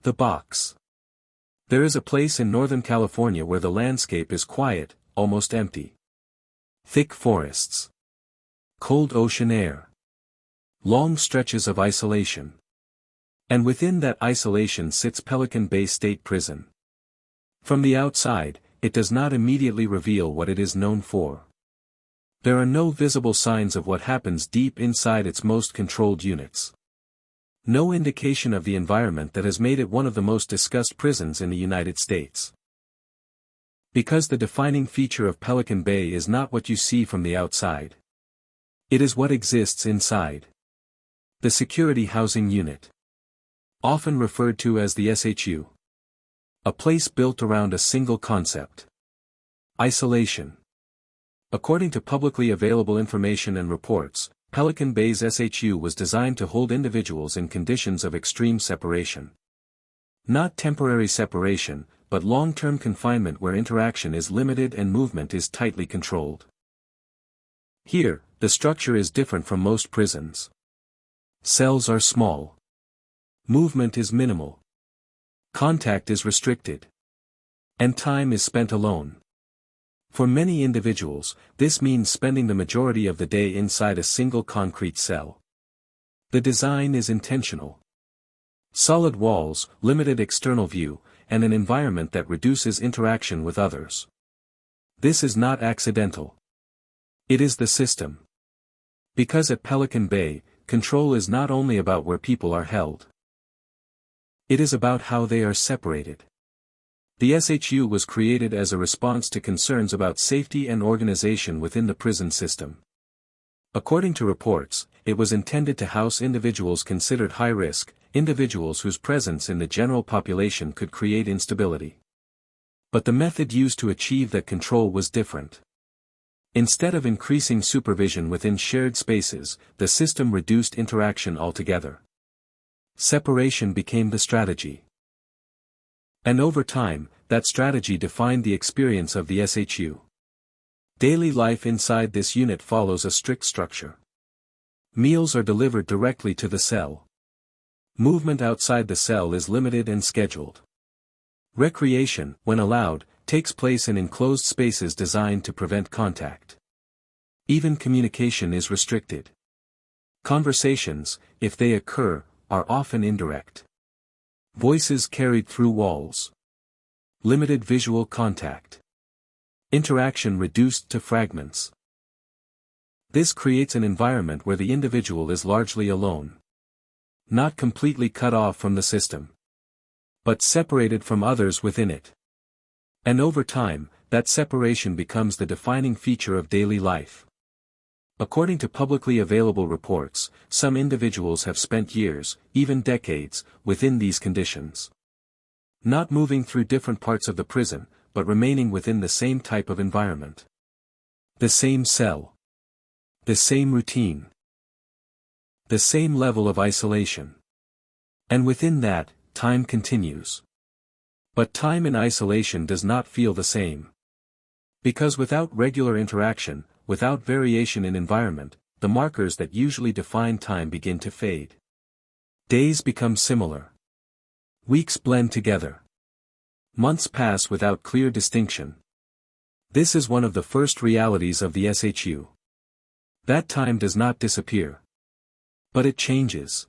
The box. There is a place in Northern California where the landscape is quiet, almost empty. Thick forests. Cold ocean air. Long stretches of isolation. And within that isolation sits Pelican Bay State Prison. From the outside, it does not immediately reveal what it is known for. There are no visible signs of what happens deep inside its most controlled units. No indication of the environment that has made it one of the most discussed prisons in the United States. Because the defining feature of Pelican Bay is not what you see from the outside. It is what exists inside. The Security Housing Unit. Often referred to as the SHU. A place built around a single concept. Isolation. According to publicly available information and reports, Pelican Bay's SHU was designed to hold individuals in conditions of extreme separation. Not temporary separation, but long-term confinement where interaction is limited and movement is tightly controlled. Here, the structure is different from most prisons. Cells are small. Movement is minimal. Contact is restricted. And time is spent alone. For many individuals, this means spending the majority of the day inside a single concrete cell. The design is intentional. Solid walls, limited external view, and an environment that reduces interaction with others. This is not accidental. It is the system. Because at Pelican Bay, control is not only about where people are held. It is about how they are separated. The SHU was created as a response to concerns about safety and organization within the prison system. According to reports, it was intended to house individuals considered high risk, individuals whose presence in the general population could create instability. But the method used to achieve that control was different. Instead of increasing supervision within shared spaces, the system reduced interaction altogether. Separation became the strategy. And over time, that strategy defined the experience of the SHU. Daily life inside this unit follows a strict structure. Meals are delivered directly to the cell. Movement outside the cell is limited and scheduled. Recreation, when allowed, takes place in enclosed spaces designed to prevent contact. Even communication is restricted. Conversations, if they occur, are often indirect. Voices carried through walls. Limited visual contact. Interaction reduced to fragments. This creates an environment where the individual is largely alone. Not completely cut off from the system, but separated from others within it. And over time, that separation becomes the defining feature of daily life. According to publicly available reports, some individuals have spent years, even decades, within these conditions. Not moving through different parts of the prison, but remaining within the same type of environment. The same cell. The same routine. The same level of isolation. And within that, time continues. But time in isolation does not feel the same. Because without regular interaction, without variation in environment, the markers that usually define time begin to fade. Days become similar. Weeks blend together. Months pass without clear distinction. This is one of the first realities of the SHU. That time does not disappear. But it changes.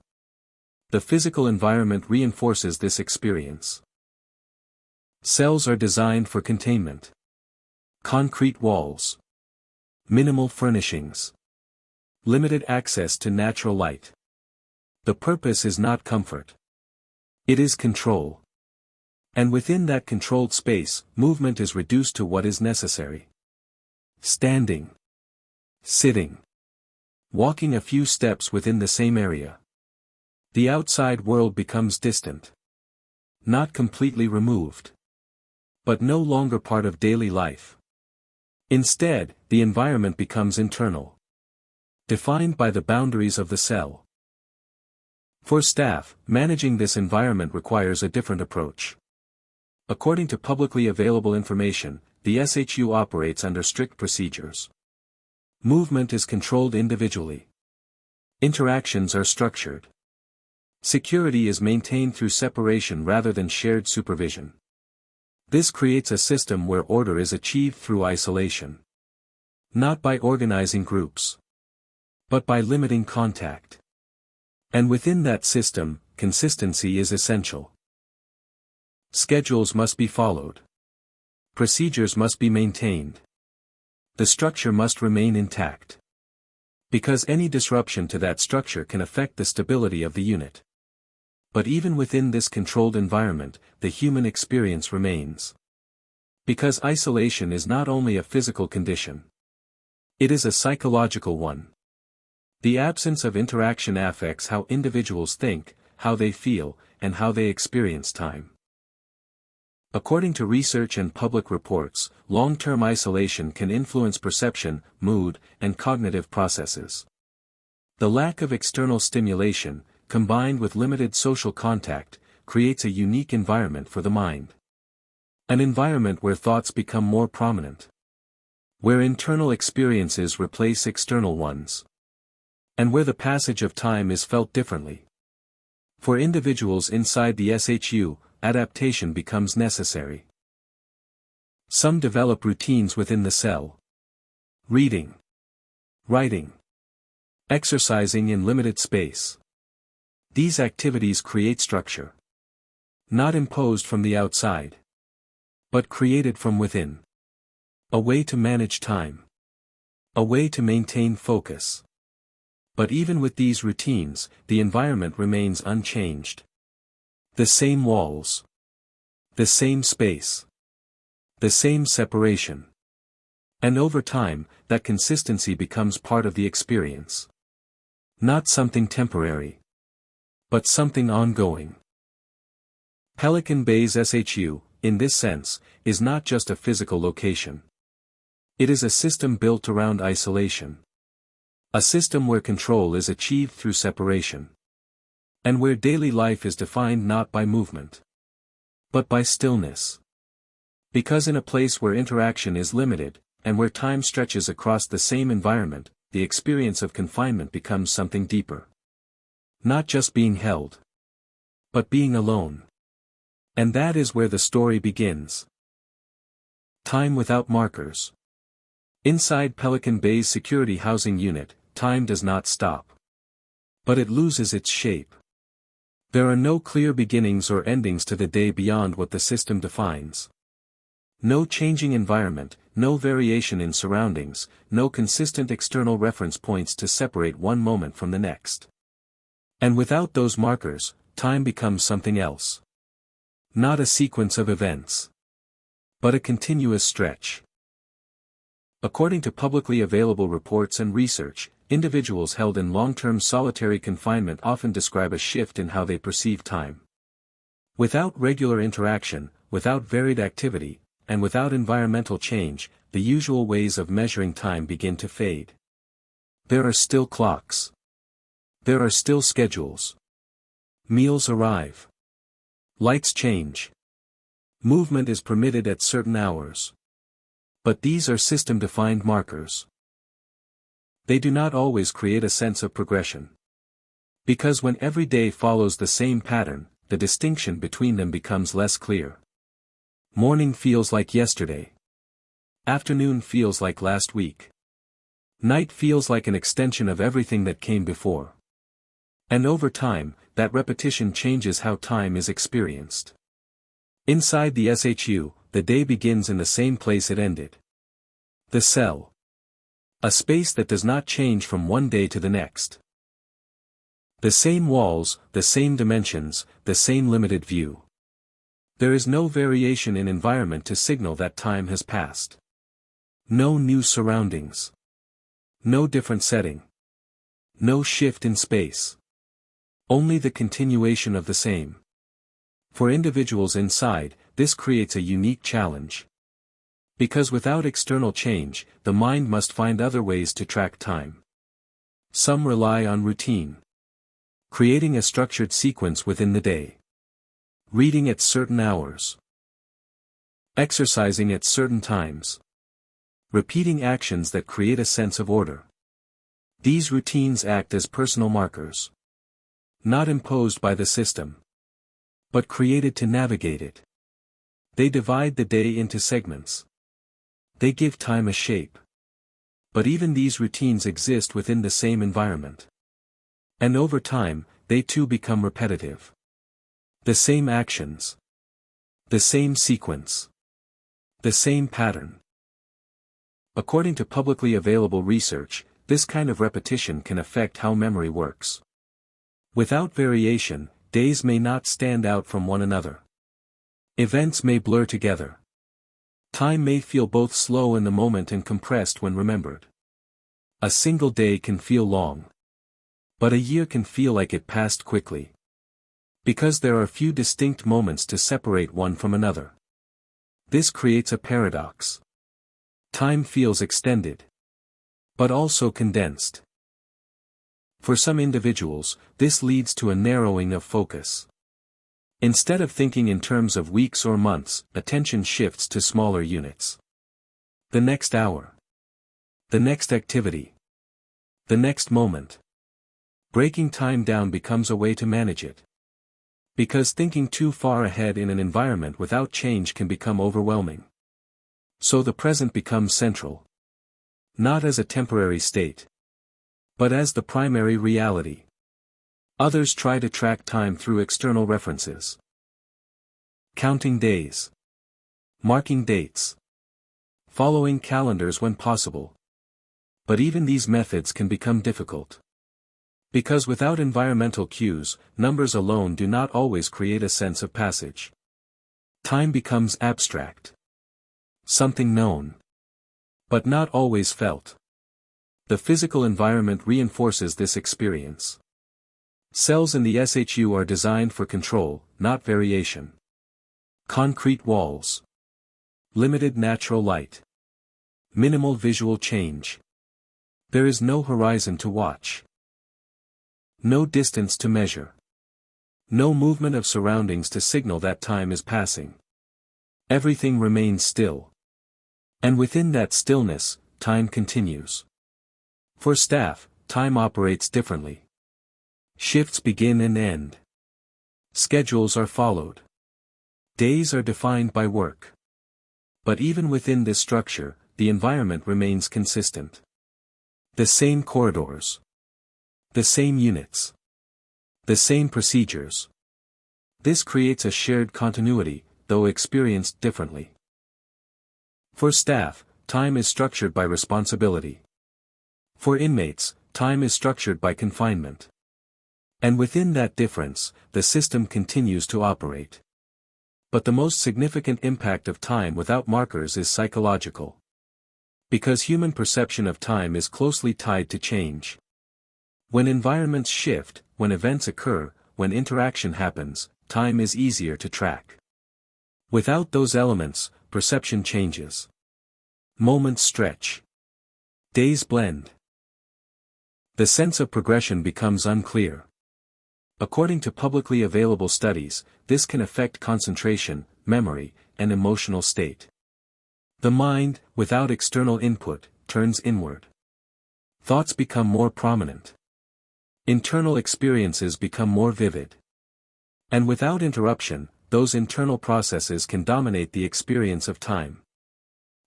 The physical environment reinforces this experience. Cells are designed for containment. Concrete walls. Minimal furnishings. Limited access to natural light. The purpose is not comfort. It is control. And within that controlled space, movement is reduced to what is necessary. Standing. Sitting. Walking a few steps within the same area. The outside world becomes distant. Not completely removed. But no longer part of daily life. Instead, the environment becomes internal. Defined by the boundaries of the cell. For staff, managing this environment requires a different approach. According to publicly available information, the SHU operates under strict procedures. Movement is controlled individually. Interactions are structured. Security is maintained through separation rather than shared supervision. This creates a system where order is achieved through isolation. Not by organizing groups, but by limiting contact. And within that system, consistency is essential. Schedules must be followed. Procedures must be maintained. The structure must remain intact. Because any disruption to that structure can affect the stability of the unit. But even within this controlled environment, the human experience remains. Because isolation is not only a physical condition. It is a psychological one. The absence of interaction affects how individuals think, how they feel, and how they experience time. According to research and public reports, long-term isolation can influence perception, mood, and cognitive processes. The lack of external stimulation, combined with limited social contact, creates a unique environment for the mind. An environment where thoughts become more prominent. Where internal experiences replace external ones. And where the passage of time is felt differently. For individuals inside the SHU, adaptation becomes necessary. Some develop routines within the cell. Reading. Writing. Exercising in limited space. These activities create structure. Not imposed from the outside. But created from within. A way to manage time. A way to maintain focus. But even with these routines, the environment remains unchanged. The same walls. The same space. The same separation. And over time, that consistency becomes part of the experience. Not something temporary. But something ongoing. Pelican Bay's SHU, in this sense, is not just a physical location. It is a system built around isolation. A system where control is achieved through separation. And where daily life is defined not by movement, but by stillness. Because in a place where interaction is limited, and where time stretches across the same environment, the experience of confinement becomes something deeper. Not just being held, but being alone. And that is where the story begins. Time without markers. Inside Pelican Bay's security housing unit, time does not stop. But it loses its shape. There are no clear beginnings or endings to the day beyond what the system defines. No changing environment, no variation in surroundings, no consistent external reference points to separate one moment from the next. And without those markers, time becomes something else. Not a sequence of events, but a continuous stretch. According to publicly available reports and research, individuals held in long-term solitary confinement often describe a shift in how they perceive time. Without regular interaction, without varied activity, and without environmental change, the usual ways of measuring time begin to fade. There are still clocks. There are still schedules. Meals arrive. Lights change. Movement is permitted at certain hours. But these are system-defined markers. They do not always create a sense of progression. Because when every day follows the same pattern, the distinction between them becomes less clear. Morning feels like yesterday. Afternoon feels like last week. Night feels like an extension of everything that came before. And over time, that repetition changes how time is experienced. Inside the SHU, the day begins in the same place it ended. The cell. A space that does not change from one day to the next. The same walls, the same dimensions, the same limited view. There is no variation in environment to signal that time has passed. No new surroundings. No different setting. No shift in space. Only the continuation of the same. For individuals inside, this creates a unique challenge. Because without external change, the mind must find other ways to track time. Some rely on routine. Creating a structured sequence within the day. Reading at certain hours. Exercising at certain times. Repeating actions that create a sense of order. These routines act as personal markers. Not imposed by the system, but created to navigate it. They divide the day into segments. They give time a shape. But even these routines exist within the same environment. And over time, they too become repetitive. The same actions. The same sequence. The same pattern. According to publicly available research, this kind of repetition can affect how memory works. Without variation, days may not stand out from one another. Events may blur together. Time may feel both slow in the moment and compressed when remembered. A single day can feel long. But a year can feel like it passed quickly. Because there are few distinct moments to separate one from another. This creates a paradox. Time feels extended. But also condensed. For some individuals, this leads to a narrowing of focus. Instead of thinking in terms of weeks or months, attention shifts to smaller units. The next hour. The next activity. The next moment. Breaking time down becomes a way to manage it. Because thinking too far ahead in an environment without change can become overwhelming. So the present becomes central. Not as a temporary state, but as the primary reality. Others try to track time through external references. Counting days. Marking dates. Following calendars when possible. But even these methods can become difficult. Because without environmental cues, numbers alone do not always create a sense of passage. Time becomes abstract. Something known. But not always felt. The physical environment reinforces this experience. Cells in the SHU are designed for control, not variation. Concrete walls. Limited natural light. Minimal visual change. There is no horizon to watch. No distance to measure. No movement of surroundings to signal that time is passing. Everything remains still. And within that stillness, time continues. For staff, time operates differently. Shifts begin and end. Schedules are followed. Days are defined by work. But even within this structure, the environment remains consistent. The same corridors. The same units. The same procedures. This creates a shared continuity, though experienced differently. For staff, time is structured by responsibility. For inmates, time is structured by confinement. And within that difference, the system continues to operate. But the most significant impact of time without markers is psychological. Because human perception of time is closely tied to change. When environments shift, when events occur, when interaction happens, time is easier to track. Without those elements, perception changes. Moments stretch. Days blend. The sense of progression becomes unclear. According to publicly available studies, this can affect concentration, memory, and emotional state. The mind, without external input, turns inward. Thoughts become more prominent. Internal experiences become more vivid. And without interruption, those internal processes can dominate the experience of time.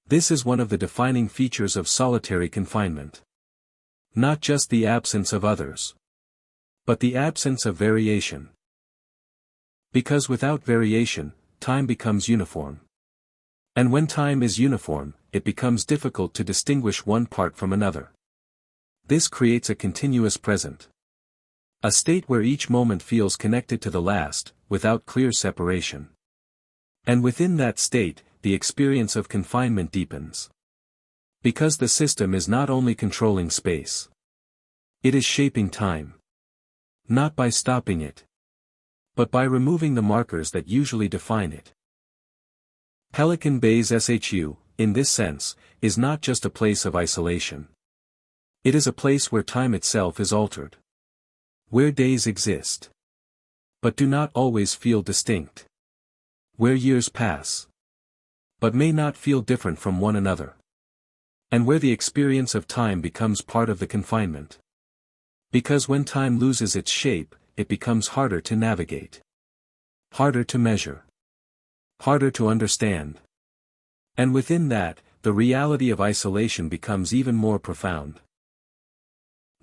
This is one of the defining features of solitary confinement. Not just the absence of others, but the absence of variation. Because without variation, time becomes uniform. And when time is uniform, it becomes difficult to distinguish one part from another. This creates a continuous present. A state where each moment feels connected to the last, without clear separation. And within that state, the experience of confinement deepens. Because the system is not only controlling space. It is shaping time. Not by stopping it, but by removing the markers that usually define it. Pelican Bay's SHU, in this sense, is not just a place of isolation. It is a place where time itself is altered. Where days exist, but do not always feel distinct. Where years pass, but may not feel different from one another. And where the experience of time becomes part of the confinement. Because when time loses its shape, it becomes harder to navigate. Harder to measure. Harder to understand. And within that, the reality of isolation becomes even more profound.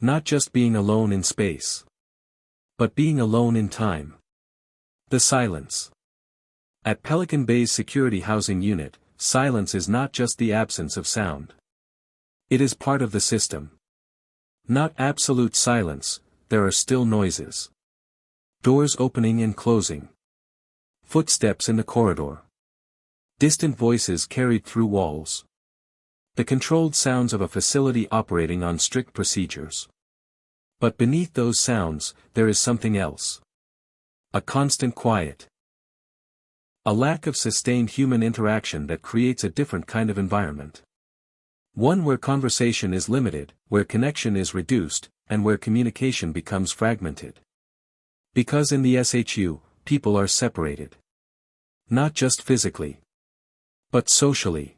Not just being alone in space, but being alone in time. The silence. At Pelican Bay's security housing unit, silence is not just the absence of sound. It is part of the system. Not absolute silence, there are still noises. Doors opening and closing. Footsteps in the corridor. Distant voices carried through walls. The controlled sounds of a facility operating on strict procedures. But beneath those sounds, there is something else. A constant quiet. A lack of sustained human interaction that creates a different kind of environment. One where conversation is limited, where connection is reduced, and where communication becomes fragmented. Because in the SHU, people are separated. Not just physically, but socially.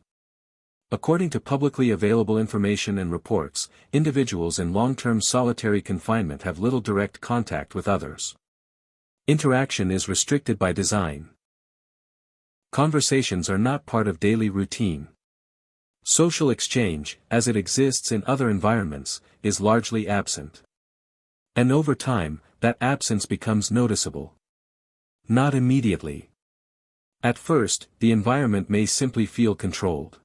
According to publicly available information and reports, individuals in long-term solitary confinement have little direct contact with others. Interaction is restricted by design. Conversations are not part of daily routine. Social exchange, as it exists in other environments, is largely absent. And over time, that absence becomes noticeable. Not immediately. At first, the environment may simply feel controlled.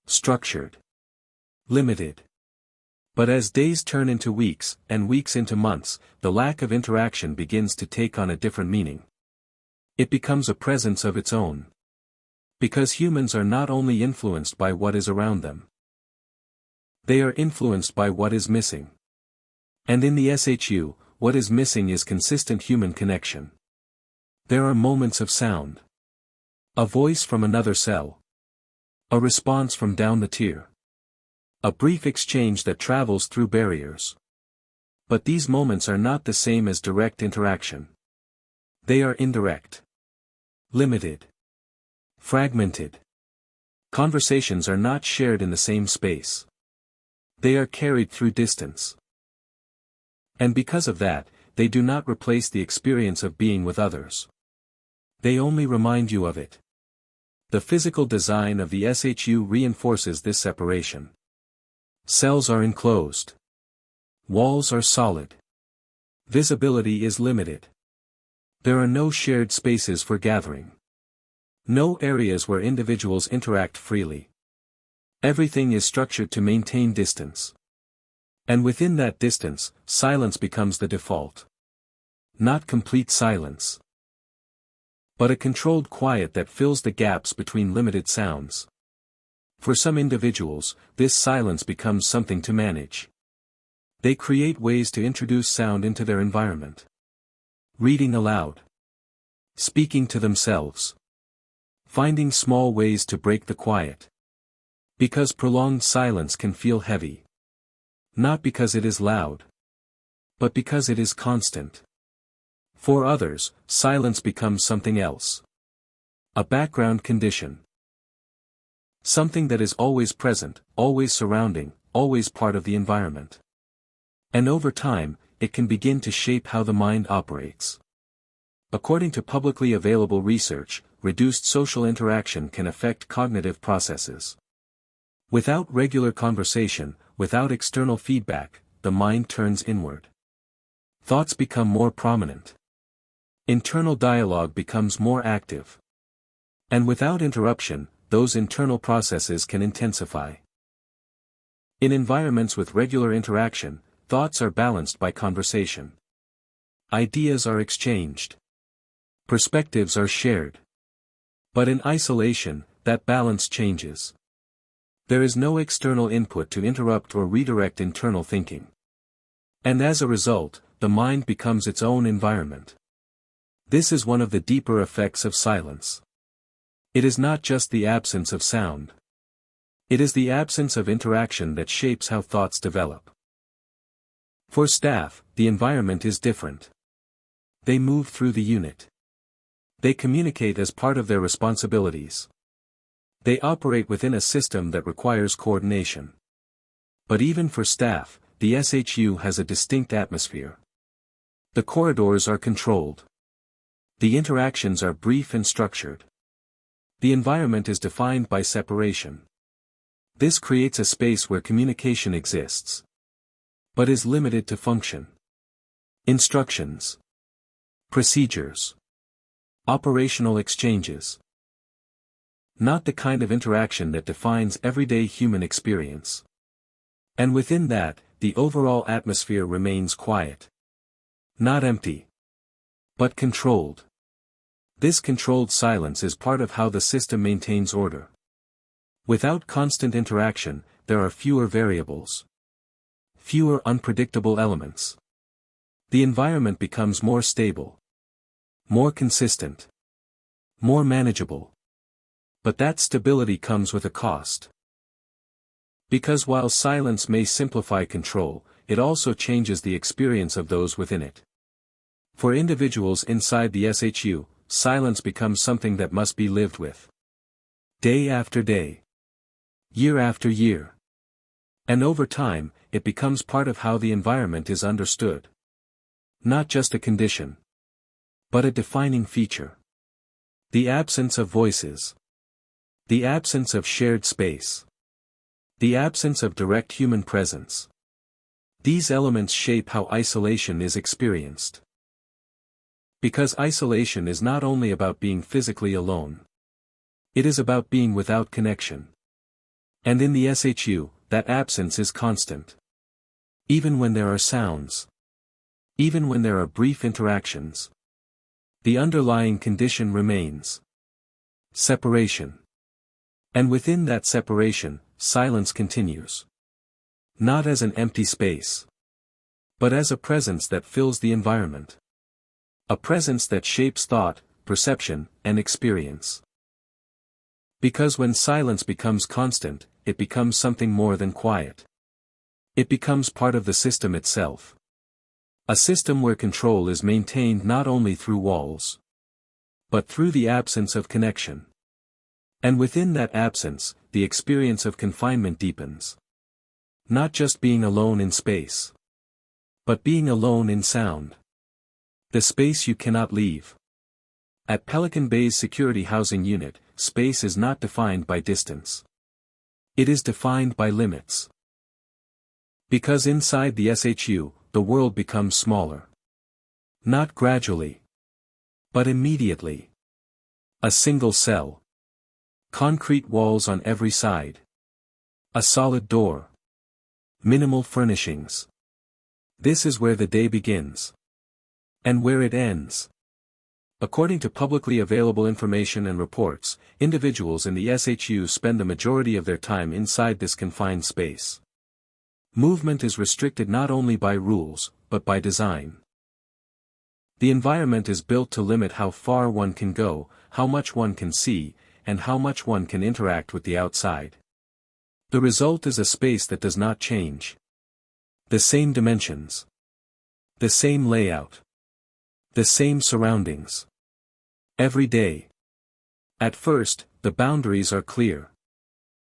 Structured. Limited. But as days turn into weeks, and weeks into months, the lack of interaction begins to take on a different meaning. It becomes a presence of its own. Because humans are not only influenced by what is around them. They are influenced by what is missing. And in the SHU, what is missing is consistent human connection. There are moments of sound. A voice from another cell. A response from down the tier. A brief exchange that travels through barriers. But these moments are not the same as direct interaction. They are indirect. Limited. Fragmented. Conversations are not shared in the same space. They are carried through distance. And because of that, they do not replace the experience of being with others. They only remind you of it. The physical design of the SHU reinforces this separation. Cells are enclosed. Walls are solid. Visibility is limited. There are no shared spaces for gathering. No areas where individuals interact freely. Everything is structured to maintain distance. And within that distance, silence becomes the default. Not complete silence, but a controlled quiet that fills the gaps between limited sounds. For some individuals, this silence becomes something to manage. They create ways to introduce sound into their environment. Reading aloud. Speaking to themselves. Finding small ways to break the quiet. Because prolonged silence can feel heavy. Not because it is loud, but because it is constant. For others, silence becomes something else. A background condition. Something that is always present, always surrounding, always part of the environment. And over time, it can begin to shape how the mind operates. According to publicly available research, reduced social interaction can affect cognitive processes. Without regular conversation, without external feedback, the mind turns inward. Thoughts become more prominent. Internal dialogue becomes more active. And without interruption, those internal processes can intensify. In environments with regular interaction, thoughts are balanced by conversation. Ideas are exchanged. Perspectives are shared. But in isolation, that balance changes. There is no external input to interrupt or redirect internal thinking. And as a result, the mind becomes its own environment. This is one of the deeper effects of silence. It is not just the absence of sound. It is the absence of interaction that shapes how thoughts develop. For staff, the environment is different. They move through the unit. They communicate as part of their responsibilities. They operate within a system that requires coordination. But even for staff, the SHU has a distinct atmosphere. The corridors are controlled. The interactions are brief and structured. The environment is defined by separation. This creates a space where communication exists, but is limited to function. Instructions. Procedures. Operational exchanges. Not the kind of interaction that defines everyday human experience. And within that, the overall atmosphere remains quiet. Not empty, but controlled. This controlled silence is part of how the system maintains order. Without constant interaction, there are fewer variables. Fewer unpredictable elements. The environment becomes more stable. More consistent. More manageable. But that stability comes with a cost. Because while silence may simplify control, it also changes the experience of those within it. For individuals inside the SHU, silence becomes something that must be lived with. Day after day. Year after year. And over time, it becomes part of how the environment is understood. Not just a condition, but a defining feature. The absence of voices. The absence of shared space. The absence of direct human presence. These elements shape how isolation is experienced. Because isolation is not only about being physically alone. It is about being without connection. And in the SHU, that absence is constant. Even when there are sounds. Even when there are brief interactions. The underlying condition remains. Separation. And within that separation, silence continues. Not as an empty space, but as a presence that fills the environment. A presence that shapes thought, perception, and experience. Because when silence becomes constant, it becomes something more than quiet. It becomes part of the system itself. A system where control is maintained not only through walls, but through the absence of connection. And within that absence, the experience of confinement deepens. Not just being alone in space, but being alone in sound. The space you cannot leave. At Pelican Bay's security housing unit, space is not defined by distance. It is defined by limits. Because inside the SHU, the world becomes smaller. Not gradually, but immediately. A single cell. Concrete walls on every side. A solid door. Minimal furnishings. This is where the day begins. And where it ends. According to publicly available information and reports, individuals in the SHU spend the majority of their time inside this confined space. Movement is restricted not only by rules, but by design. The environment is built to limit how far one can go, how much one can see, and how much one can interact with the outside. The result is a space that does not change. The same dimensions. The same layout. The same surroundings. Every day. At first, the boundaries are clear.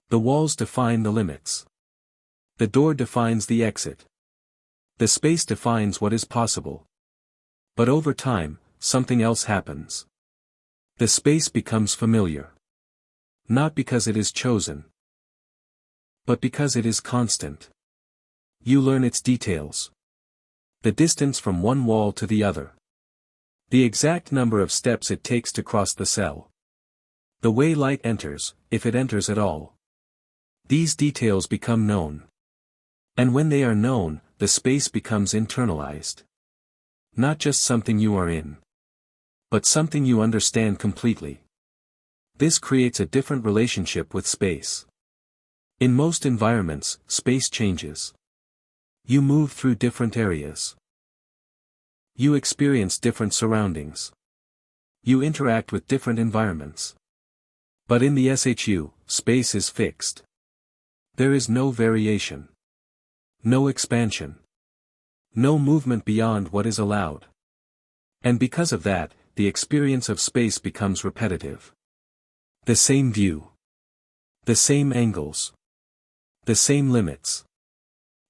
The walls define the limits. The door defines the exit. The space defines what is possible. But over time, something else happens. The space becomes familiar. Not because it is chosen, but because it is constant. You learn its details. The distance from one wall to the other. The exact number of steps it takes to cross the cell. The way light enters, if it enters at all. These details become known. And when they are known, the space becomes internalized. Not just something you are in, but something you understand completely. This creates a different relationship with space. In most environments, space changes. You move through different areas. You experience different surroundings. You interact with different environments. But in the SHU, space is fixed. There is no variation. No expansion. No movement beyond what is allowed. And because of that, the experience of space becomes repetitive. The same view. The same angles. The same limits.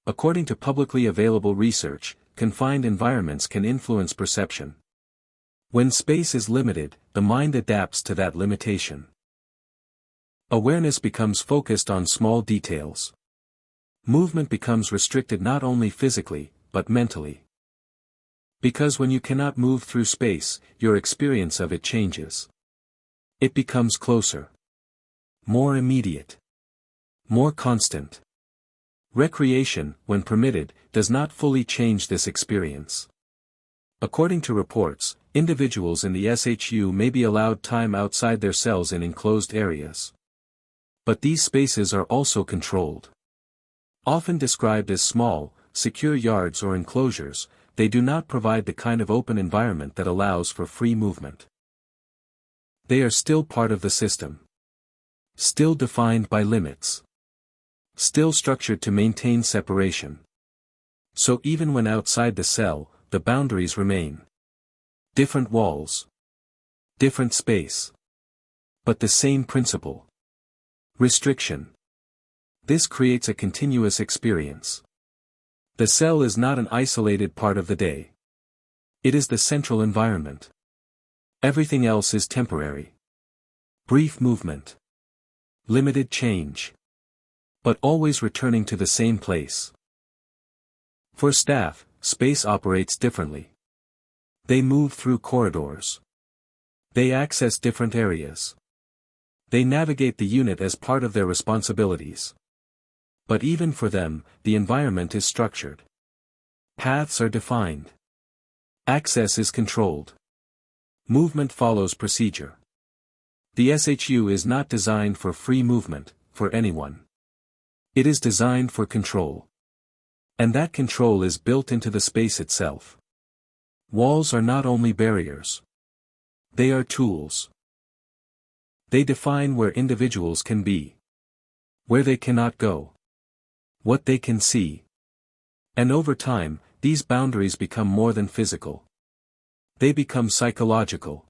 According to publicly available research, confined environments can influence perception. When space is limited, the mind adapts to that limitation. Awareness becomes focused on small details. Movement becomes restricted not only physically, but mentally. Because when you cannot move through space, your experience of it changes. It becomes closer, more immediate, more constant. Recreation, when permitted, does not fully change this experience. According to reports, individuals in the SHU may be allowed time outside their cells in enclosed areas. But these spaces are also controlled. Often described as small, secure yards or enclosures, they do not provide the kind of open environment that allows for free movement. They are still part of the system. Still defined by limits. Still structured to maintain separation. So even when outside the cell, the boundaries remain. Different walls. Different space. But the same principle. Restriction. This creates a continuous experience. The cell is not an isolated part of the day. It is the central environment. Everything else is temporary. Brief movement. Limited change. But always returning to the same place. For staff, space operates differently. They move through corridors. They access different areas. They navigate the unit as part of their responsibilities. But even for them, the environment is structured. Paths are defined. Access is controlled. Movement follows procedure. The SHU is not designed for free movement, for anyone. It is designed for control. And that control is built into the space itself. Walls are not only barriers. They are tools. They define where individuals can be. Where they cannot go. What they can see. And over time, these boundaries become more than physical. They become psychological.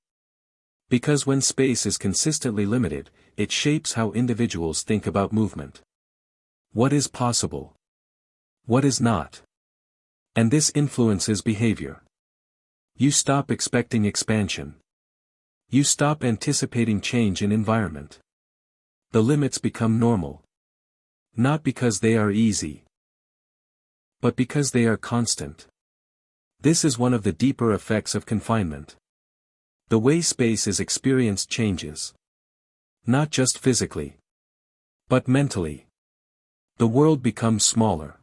Because when space is consistently limited, it shapes how individuals think about movement. What is possible? What is not? And this influences behavior. You stop expecting expansion. You stop anticipating change in environment. The limits become normal. Not because they are easy, but because they are constant. This is one of the deeper effects of confinement. The way space is experienced changes. Not just physically, but mentally. The world becomes smaller.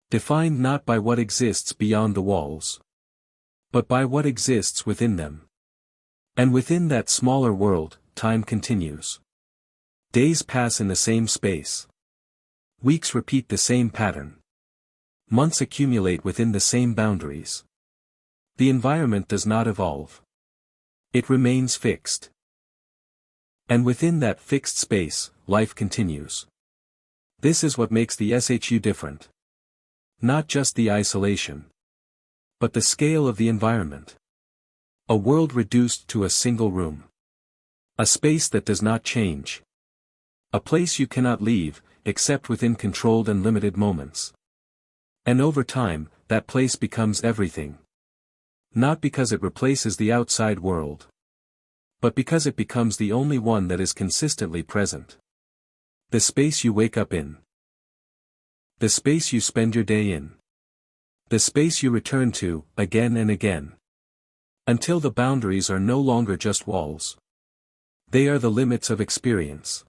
Defined not by what exists beyond the walls, but by what exists within them. And within that smaller world, time continues. Days pass in the same space. Weeks repeat the same pattern. Months accumulate within the same boundaries. The environment does not evolve. It remains fixed. And within that fixed space, life continues. This is what makes the SHU different. Not just the isolation, but the scale of the environment. A world reduced to a single room. A space that does not change. A place you cannot leave, except within controlled and limited moments. And over time, that place becomes everything. Not because it replaces the outside world, but because it becomes the only one that is consistently present. The space you wake up in. The space you spend your day in. The space you return to, again and again. Until the boundaries are no longer just walls. They are the limits of experience.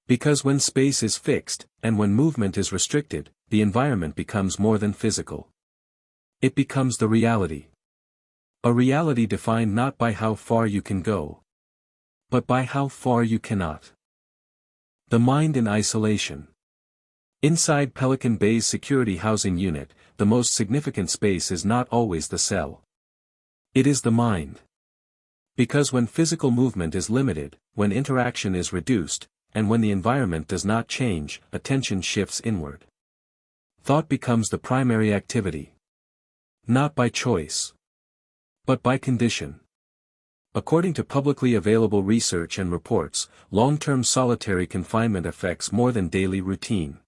Because when space is fixed, and when movement is restricted, the environment becomes more than physical. It becomes the reality. A reality defined not by how far you can go, but by how far you cannot. The mind in isolation. Inside Pelican Bay's security housing unit, the most significant space is not always the cell. It is the mind. Because when physical movement is limited, when interaction is reduced, and when the environment does not change, attention shifts inward. Thought becomes the primary activity. Not by choice, but by condition. According to publicly available research and reports, long-term solitary confinement affects more than daily routine.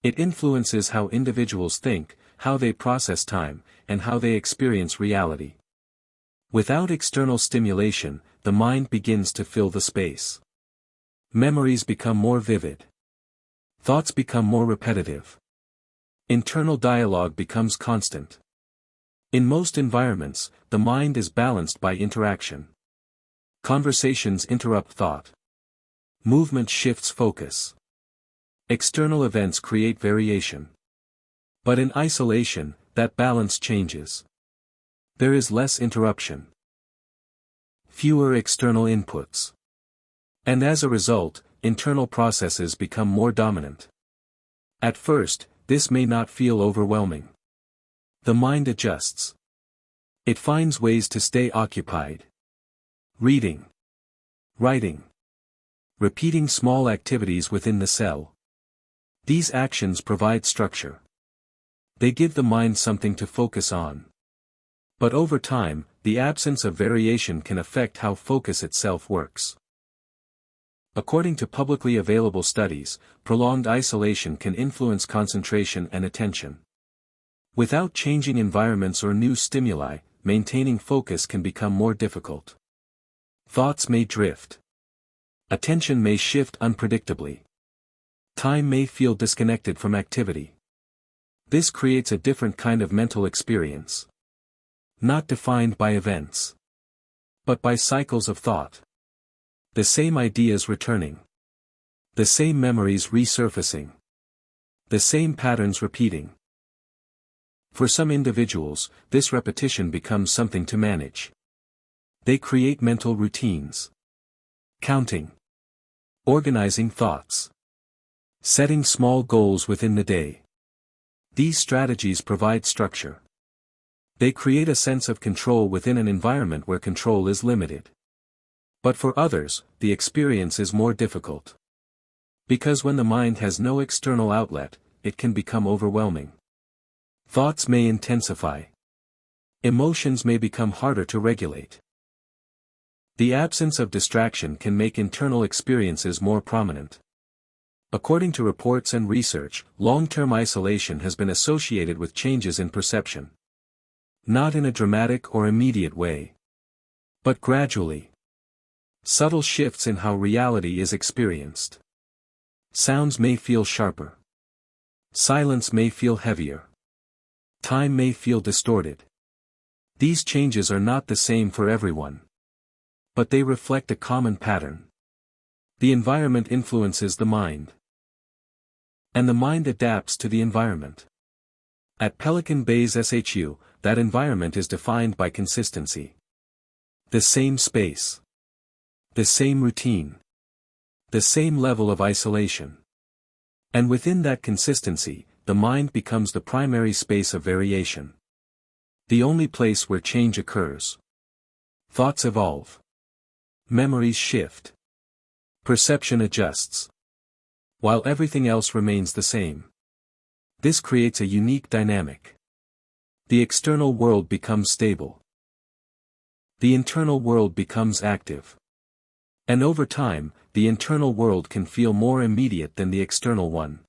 It influences how individuals think, how they process time, and how they experience reality. Without external stimulation, the mind begins to fill the space. Memories become more vivid. Thoughts become more repetitive. Internal dialogue becomes constant. In most environments, the mind is balanced by interaction. Conversations interrupt thought. Movement shifts focus. External events create variation. But in isolation, that balance changes. There is less interruption. Fewer external inputs. And as a result, internal processes become more dominant. At first, this may not feel overwhelming. The mind adjusts. It finds ways to stay occupied. Reading. Writing. Repeating small activities within the cell. These actions provide structure. They give the mind something to focus on. But over time, the absence of variation can affect how focus itself works. According to publicly available studies, prolonged isolation can influence concentration and attention. Without changing environments or new stimuli, maintaining focus can become more difficult. Thoughts may drift. Attention may shift unpredictably. Time may feel disconnected from activity. This creates a different kind of mental experience. Not defined by events, but by cycles of thought. The same ideas returning. The same memories resurfacing. The same patterns repeating. For some individuals, this repetition becomes something to manage. They create mental routines. Counting. Organizing thoughts. Setting small goals within the day. These strategies provide structure. They create a sense of control within an environment where control is limited. But for others, the experience is more difficult. Because when the mind has no external outlet, it can become overwhelming. Thoughts may intensify. Emotions may become harder to regulate. The absence of distraction can make internal experiences more prominent. According to reports and research, long-term isolation has been associated with changes in perception. Not in a dramatic or immediate way, but gradually. Subtle shifts in how reality is experienced. Sounds may feel sharper. Silence may feel heavier. Time may feel distorted. These changes are not the same for everyone. But they reflect a common pattern. The environment influences the mind. And the mind adapts to the environment. At Pelican Bay's SHU, that environment is defined by consistency. The same space. The same routine. The same level of isolation. And within that consistency, the mind becomes the primary space of variation. The only place where change occurs. Thoughts evolve. Memories shift. Perception adjusts. While everything else remains the same. This creates a unique dynamic. The external world becomes stable. The internal world becomes active. And over time, the internal world can feel more immediate than the external one.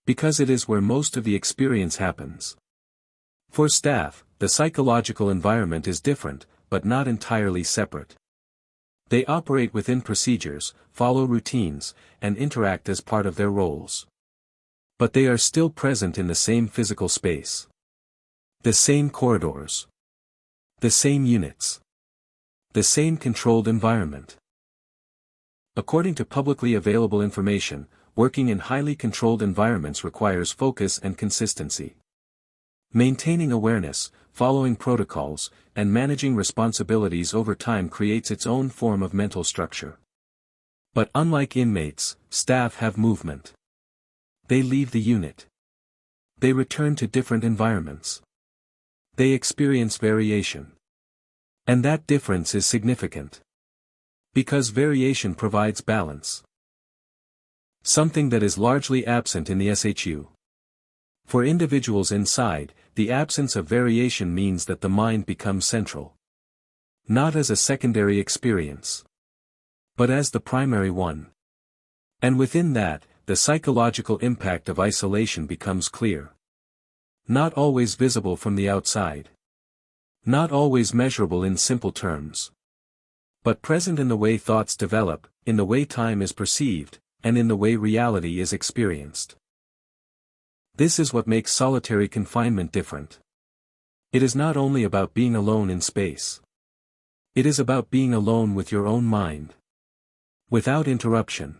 Because it is where most of the experience happens. For staff, the psychological environment is different, but not entirely separate. They operate within procedures, follow routines, and interact as part of their roles. But they are still present in the same physical space. The same corridors. The same units. The same controlled environment. According to publicly available information, working in highly controlled environments requires focus and consistency. Maintaining awareness, following protocols, and managing responsibilities over time creates its own form of mental structure. But unlike inmates, staff have movement. They leave the unit. They return to different environments. They experience variation. And that difference is significant. Because variation provides balance. Something that is largely absent in the SHU. For individuals inside, the absence of variation means that the mind becomes central. Not as a secondary experience, but as the primary one. And within that, the psychological impact of isolation becomes clear. Not always visible from the outside. Not always measurable in simple terms. But present in the way thoughts develop, in the way time is perceived, and in the way reality is experienced. This is what makes solitary confinement different. It is not only about being alone in space. It is about being alone with your own mind. Without interruption.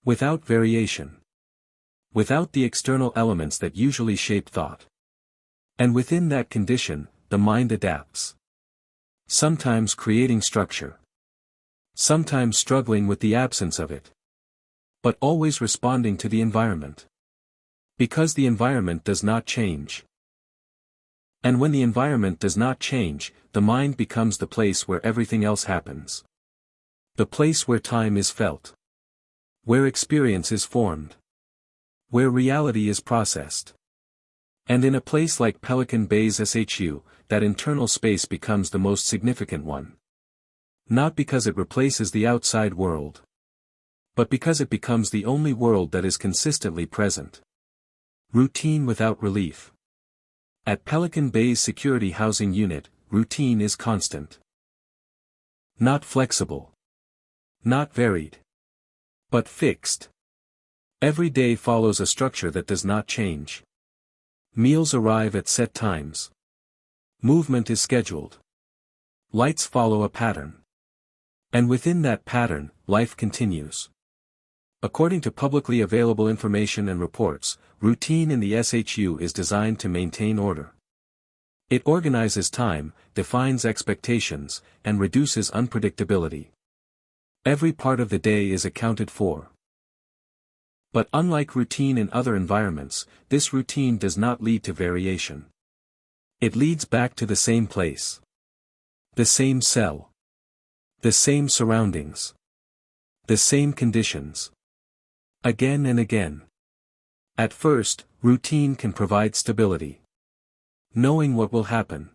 Without variation. Without the external elements that usually shape thought. And within that condition, the mind adapts. Sometimes creating structure. Sometimes struggling with the absence of it. But always responding to the environment. Because the environment does not change. And when the environment does not change, the mind becomes the place where everything else happens. The place where time is felt. Where experience is formed. Where reality is processed. And in a place like Pelican Bay's SHU, that internal space becomes the most significant one. Not because it replaces the outside world. But because it becomes the only world that is consistently present. Routine without relief. At Pelican Bay's security housing unit, routine is constant. Not flexible. Not varied. But fixed. Every day follows a structure that does not change. Meals arrive at set times. Movement is scheduled. Lights follow a pattern. And within that pattern, life continues. According to publicly available information and reports, routine in the SHU is designed to maintain order. It organizes time, defines expectations, and reduces unpredictability. Every part of the day is accounted for. But unlike routine in other environments, this routine does not lead to variation. It leads back to the same place. The same cell. The same surroundings. The same conditions. Again and again. At first, routine can provide stability. Knowing what will happen.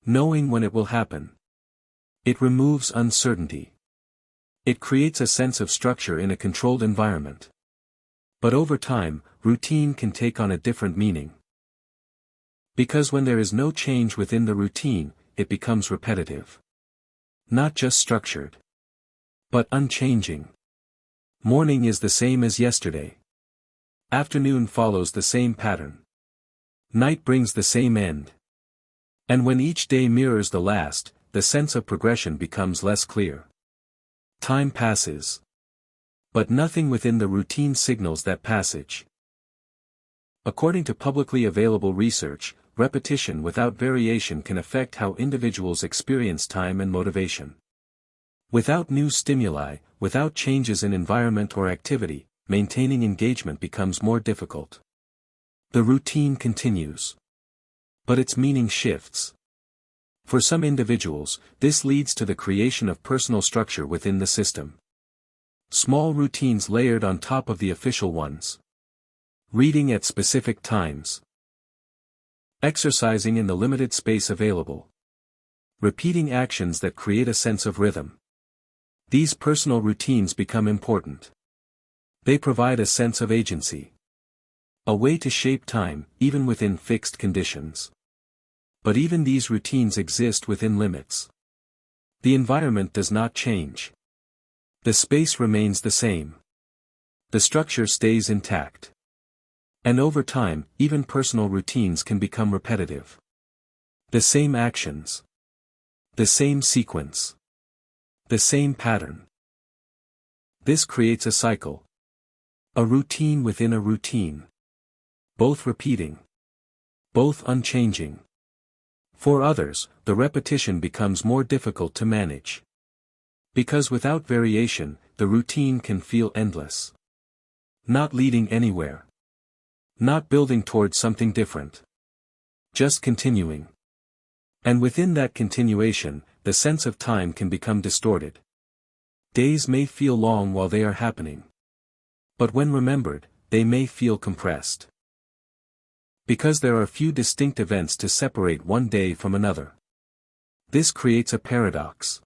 Knowing when it will happen. It removes uncertainty. It creates a sense of structure in a controlled environment. But over time, routine can take on a different meaning. Because when there is no change within the routine, it becomes repetitive. Not just structured. But unchanging. Morning is the same as yesterday. Afternoon follows the same pattern. Night brings the same end. And when each day mirrors the last, the sense of progression becomes less clear. Time passes. But nothing within the routine signals that passage. According to publicly available research, repetition without variation can affect how individuals experience time and motivation. Without new stimuli, without changes in environment or activity, maintaining engagement becomes more difficult. The routine continues. But its meaning shifts. For some individuals, this leads to the creation of personal structure within the system. Small routines layered on top of the official ones. Reading at specific times. Exercising in the limited space available. Repeating actions that create a sense of rhythm. These personal routines become important. They provide a sense of agency. A way to shape time, even within fixed conditions. But even these routines exist within limits. The environment does not change. The space remains the same. The structure stays intact. And over time, even personal routines can become repetitive. The same actions. The same sequence. The same pattern. This creates a cycle. A routine within a routine. Both repeating. Both unchanging. For others, the repetition becomes more difficult to manage. Because without variation, the routine can feel endless. Not leading anywhere. Not building towards something different. Just continuing. And within that continuation, the sense of time can become distorted. Days may feel long while they are happening. But when remembered, they may feel compressed. Because there are few distinct events to separate one day from another. This creates a paradox.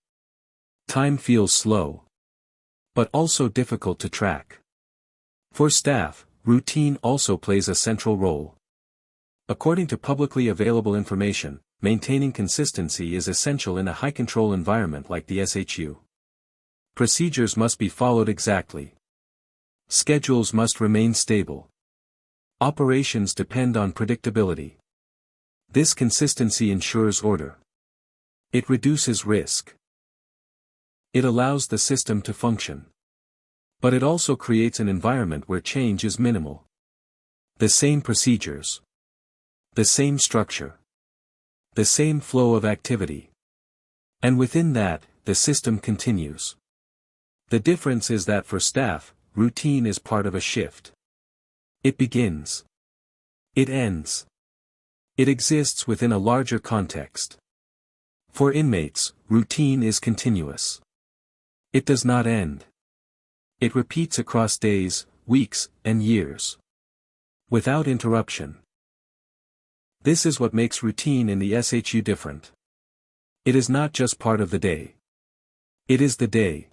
Time feels slow. But also difficult to track. For staff, routine also plays a central role. According to publicly available information, maintaining consistency is essential in a high-control environment like the SHU. Procedures must be followed exactly. Schedules must remain stable. Operations depend on predictability. This consistency ensures order. It reduces risk. It allows the system to function. But it also creates an environment where change is minimal. The same procedures. The same structure. The same flow of activity. And within that, the system continues. The difference is that for staff, routine is part of a shift. It begins. It ends. It exists within a larger context. For inmates, routine is continuous. It does not end. It repeats across days, weeks, and years. Without interruption. This is what makes routine in the SHU different. It is not just part of the day. It is the day.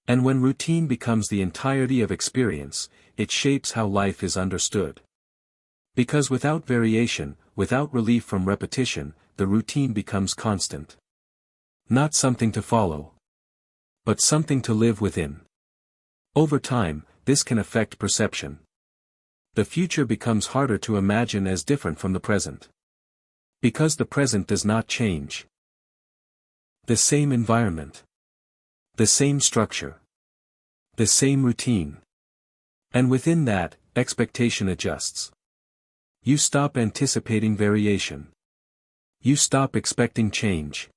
And when routine becomes the entirety of experience, it shapes how life is understood. Because without variation, without relief from repetition, the routine becomes constant. Not something to follow. But something to live within. Over time, this can affect perception. The future becomes harder to imagine as different from the present. Because the present does not change. The same environment. The same structure. The same routine. And within that, expectation adjusts. You stop anticipating variation. You stop expecting change.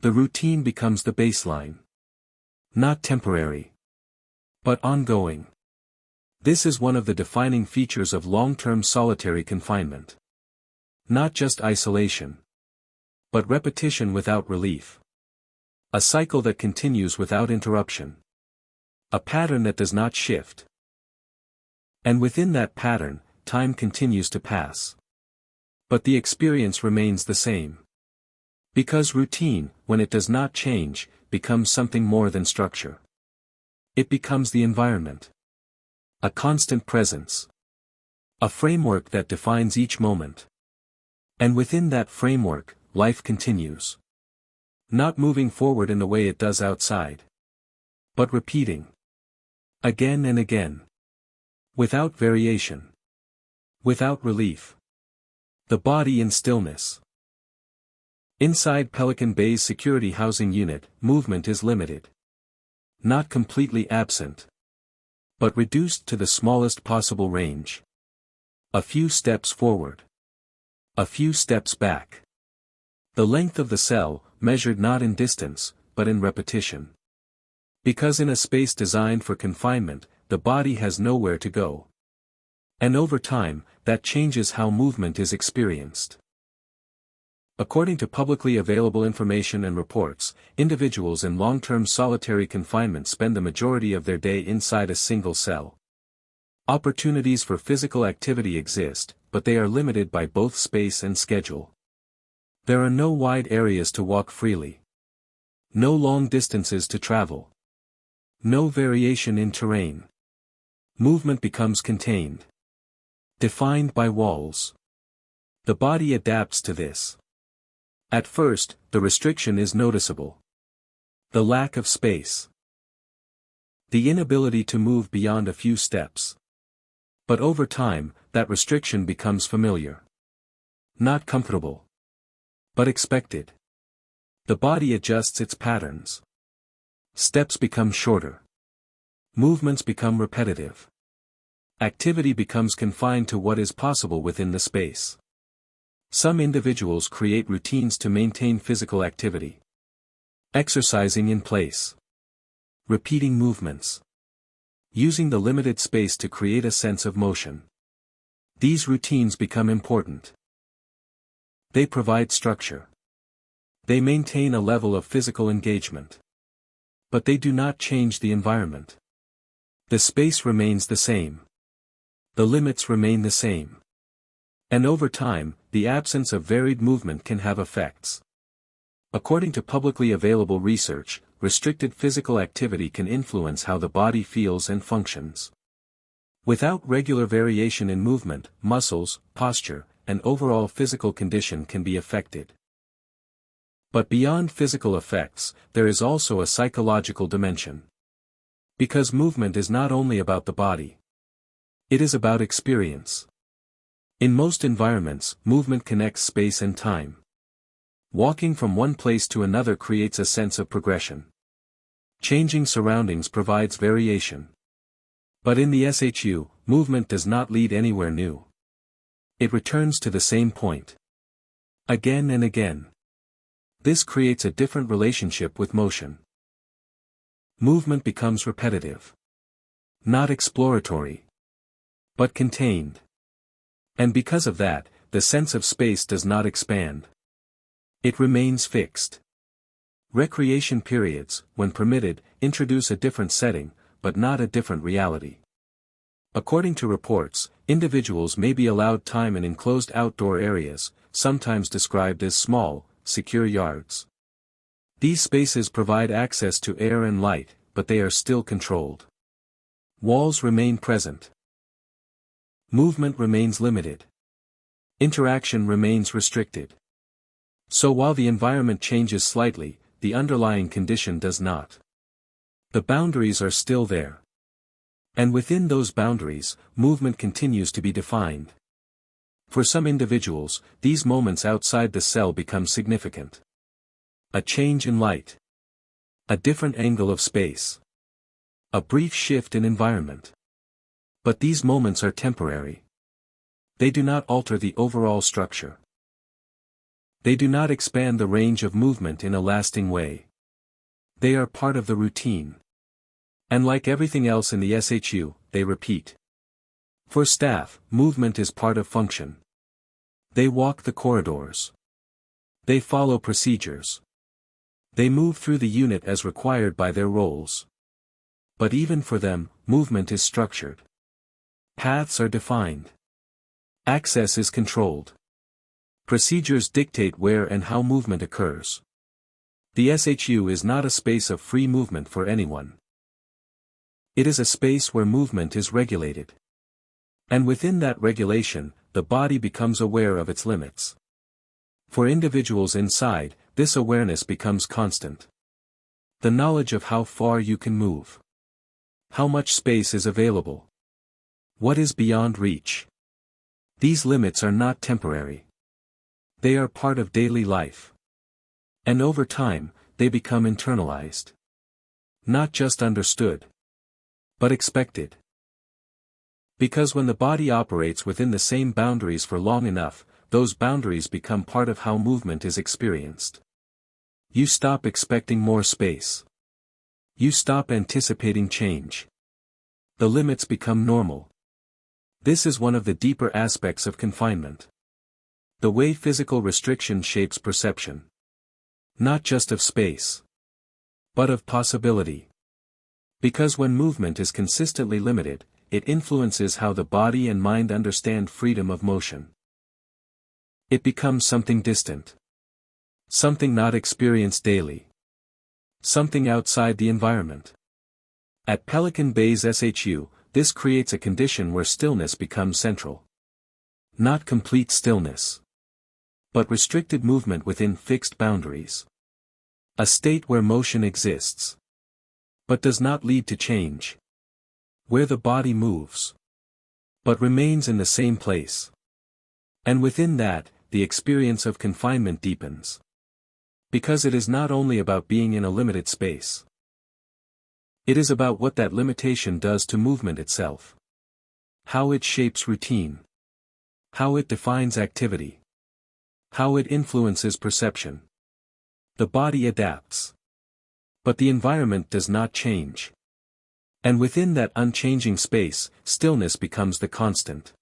The routine becomes the baseline. Not temporary. But ongoing. This is one of the defining features of long-term solitary confinement. Not just isolation. But repetition without relief. A cycle that continues without interruption. A pattern that does not shift. And within that pattern, time continues to pass. But the experience remains the same. Because routine, when it does not change, becomes something more than structure. It becomes the environment. A constant presence. A framework that defines each moment. And within that framework, life continues. Not moving forward in the way it does outside. But repeating. Again and again. Without variation. Without relief. The body in stillness. Inside Pelican Bay's security housing unit, movement is limited. Not completely absent. But reduced to the smallest possible range. A few steps forward. A few steps back. The length of the cell, measured not in distance, but in repetition. Because in a space designed for confinement, the body has nowhere to go. And over time, that changes how movement is experienced. According to publicly available information and reports, individuals in long-term solitary confinement spend the majority of their day inside a single cell. Opportunities for physical activity exist, but they are limited by both space and schedule. There are no wide areas to walk freely. No long distances to travel. No variation in terrain. Movement becomes contained. Defined by walls. The body adapts to this. At first, the restriction is noticeable. The lack of space. The inability to move beyond a few steps. But over time, that restriction becomes familiar. Not comfortable. But expected. The body adjusts its patterns. Steps become shorter. Movements become repetitive. Activity becomes confined to what is possible within the space. Some individuals create routines to maintain physical activity. Exercising in place. Repeating movements. Using the limited space to create a sense of motion. These routines become important. They provide structure. They maintain a level of physical engagement. But they do not change the environment. The space remains the same. The limits remain the same. And over time, the absence of varied movement can have effects. According to publicly available research, restricted physical activity can influence how the body feels and functions. Without regular variation in movement, muscles, posture, and overall physical condition can be affected. But beyond physical effects, there is also a psychological dimension. Because movement is not only about the body. It is about experience. In most environments, movement connects space and time. Walking from one place to another creates a sense of progression. Changing surroundings provides variation. But in the SHU, movement does not lead anywhere new. It returns to the same point. Again and again. This creates a different relationship with motion. Movement becomes repetitive. Not exploratory. But contained. And because of that, the sense of space does not expand. It remains fixed. Recreation periods, when permitted, introduce a different setting, but not a different reality. According to reports, individuals may be allowed time in enclosed outdoor areas, sometimes described as small, secure yards. These spaces provide access to air and light, but they are still controlled. Walls remain present. Movement remains limited. Interaction remains restricted. So while the environment changes slightly, the underlying condition does not. The boundaries are still there. And within those boundaries, movement continues to be defined. For some individuals, these moments outside the cell become significant. A change in light. A different angle of space. A brief shift in environment. But these moments are temporary. They do not alter the overall structure. They do not expand the range of movement in a lasting way. They are part of the routine. And like everything else in the SHU, they repeat. For staff, movement is part of function. They walk the corridors. They follow procedures. They move through the unit as required by their roles. But even for them, movement is structured. Paths are defined. Access is controlled. Procedures dictate where and how movement occurs. The SHU is not a space of free movement for anyone. It is a space where movement is regulated. And within that regulation, the body becomes aware of its limits. For individuals inside, this awareness becomes constant. The knowledge of how far you can move. How much space is available. What is beyond reach. These limits are not temporary. They are part of daily life. And over time, they become internalized. Not just understood. But expected. Because when the body operates within the same boundaries for long enough, those boundaries become part of how movement is experienced. You stop expecting more space. You stop anticipating change. The limits become normal. This is one of the deeper aspects of confinement. The way physical restriction shapes perception. Not just of space. But of possibility. Because when movement is consistently limited, it influences how the body and mind understand freedom of motion. It becomes something distant. Something not experienced daily. Something outside the environment. At Pelican Bay's SHU, this creates a condition where stillness becomes central. Not complete stillness. But restricted movement within fixed boundaries. A state where motion exists. But does not lead to change. Where the body moves. But remains in the same place. And within that, the experience of confinement deepens. Because it is not only about being in a limited space. It is about what that limitation does to movement itself. How it shapes routine. How it defines activity. How it influences perception. The body adapts. But the environment does not change. And within that unchanging space, stillness becomes the constant.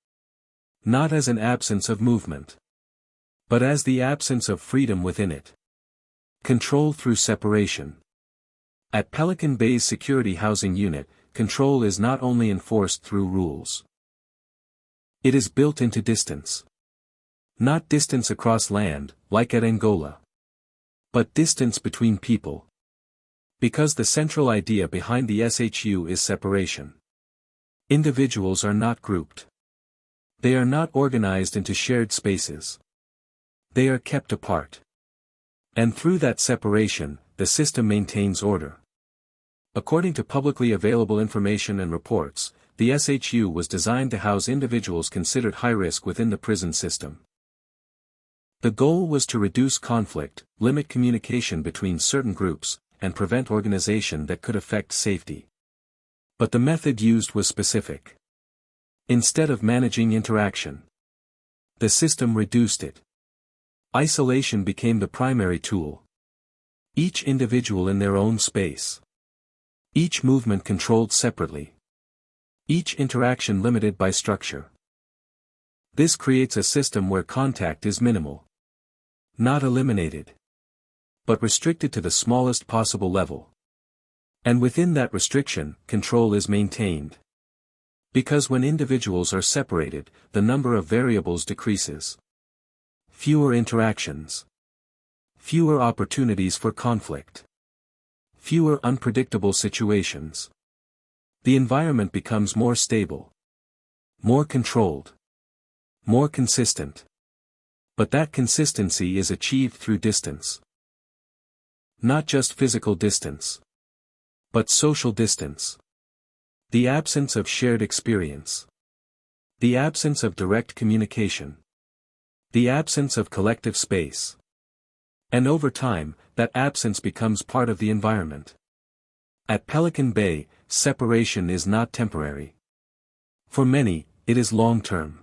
Not as an absence of movement. But as the absence of freedom within it. Control through separation. At Pelican Bay's security housing unit, control is not only enforced through rules. It is built into distance. Not distance across land, like at Angola. But distance between people. Because the central idea behind the SHU is separation. Individuals are not grouped. They are not organized into shared spaces. They are kept apart. And through that separation, the system maintains order. According to publicly available information and reports, the SHU was designed to house individuals considered high risk within the prison system. The goal was to reduce conflict, limit communication between certain groups, and prevent organization that could affect safety. But the method used was specific. Instead of managing interaction, the system reduced it. Isolation became the primary tool. Each individual in their own space. Each movement controlled separately. Each interaction limited by structure. This creates a system where contact is minimal. Not eliminated, but restricted to the smallest possible level. And within that restriction, control is maintained. Because when individuals are separated, the number of variables decreases. Fewer interactions. Fewer opportunities for conflict. Fewer unpredictable situations. The environment becomes more stable. More controlled. More consistent. But that consistency is achieved through distance. Not just physical distance, but social distance. The absence of shared experience. The absence of direct communication. The absence of collective space. And over time, that absence becomes part of the environment. At Pelican Bay, separation is not temporary. For many, it is long-term.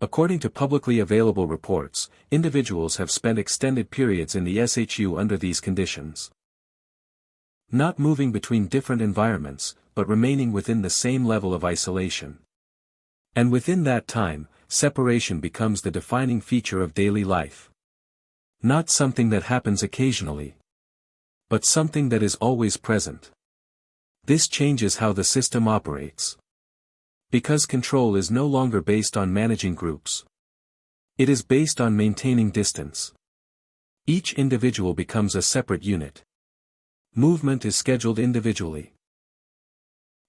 According to publicly available reports, individuals have spent extended periods in the SHU under these conditions. Not moving between different environments, but remaining within the same level of isolation. And within that time, separation becomes the defining feature of daily life. Not something that happens occasionally, but something that is always present. This changes how the system operates. Because control is no longer based on managing groups. It is based on maintaining distance. Each individual becomes a separate unit. Movement is scheduled individually.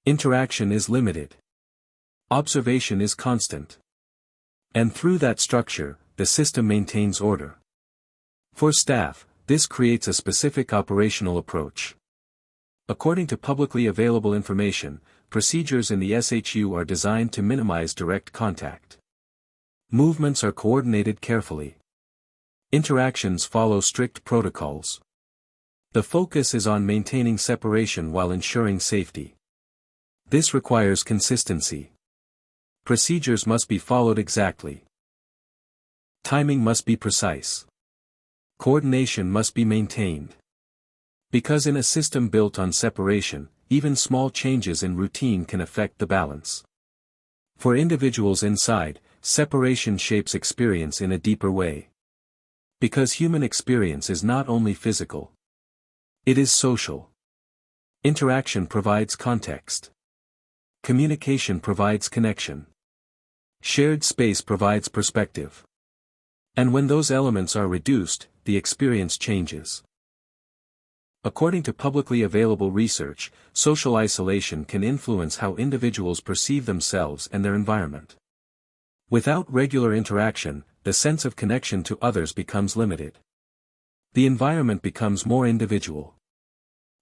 Interaction is limited. Observation is constant. And through that structure, the system maintains order. For staff, this creates a specific operational approach. According to publicly available information, procedures in the SHU are designed to minimize direct contact. Movements are coordinated carefully. Interactions follow strict protocols. The focus is on maintaining separation while ensuring safety. This requires consistency. Procedures must be followed exactly. Timing must be precise. Coordination must be maintained. Because in a system built on separation, even small changes in routine can affect the balance. For individuals inside, separation shapes experience in a deeper way. Because human experience is not only physical. It is social. Interaction provides context. Communication provides connection. Shared space provides perspective. And when those elements are reduced, the experience changes. According to publicly available research, social isolation can influence how individuals perceive themselves and their environment. Without regular interaction, the sense of connection to others becomes limited. The environment becomes more individual.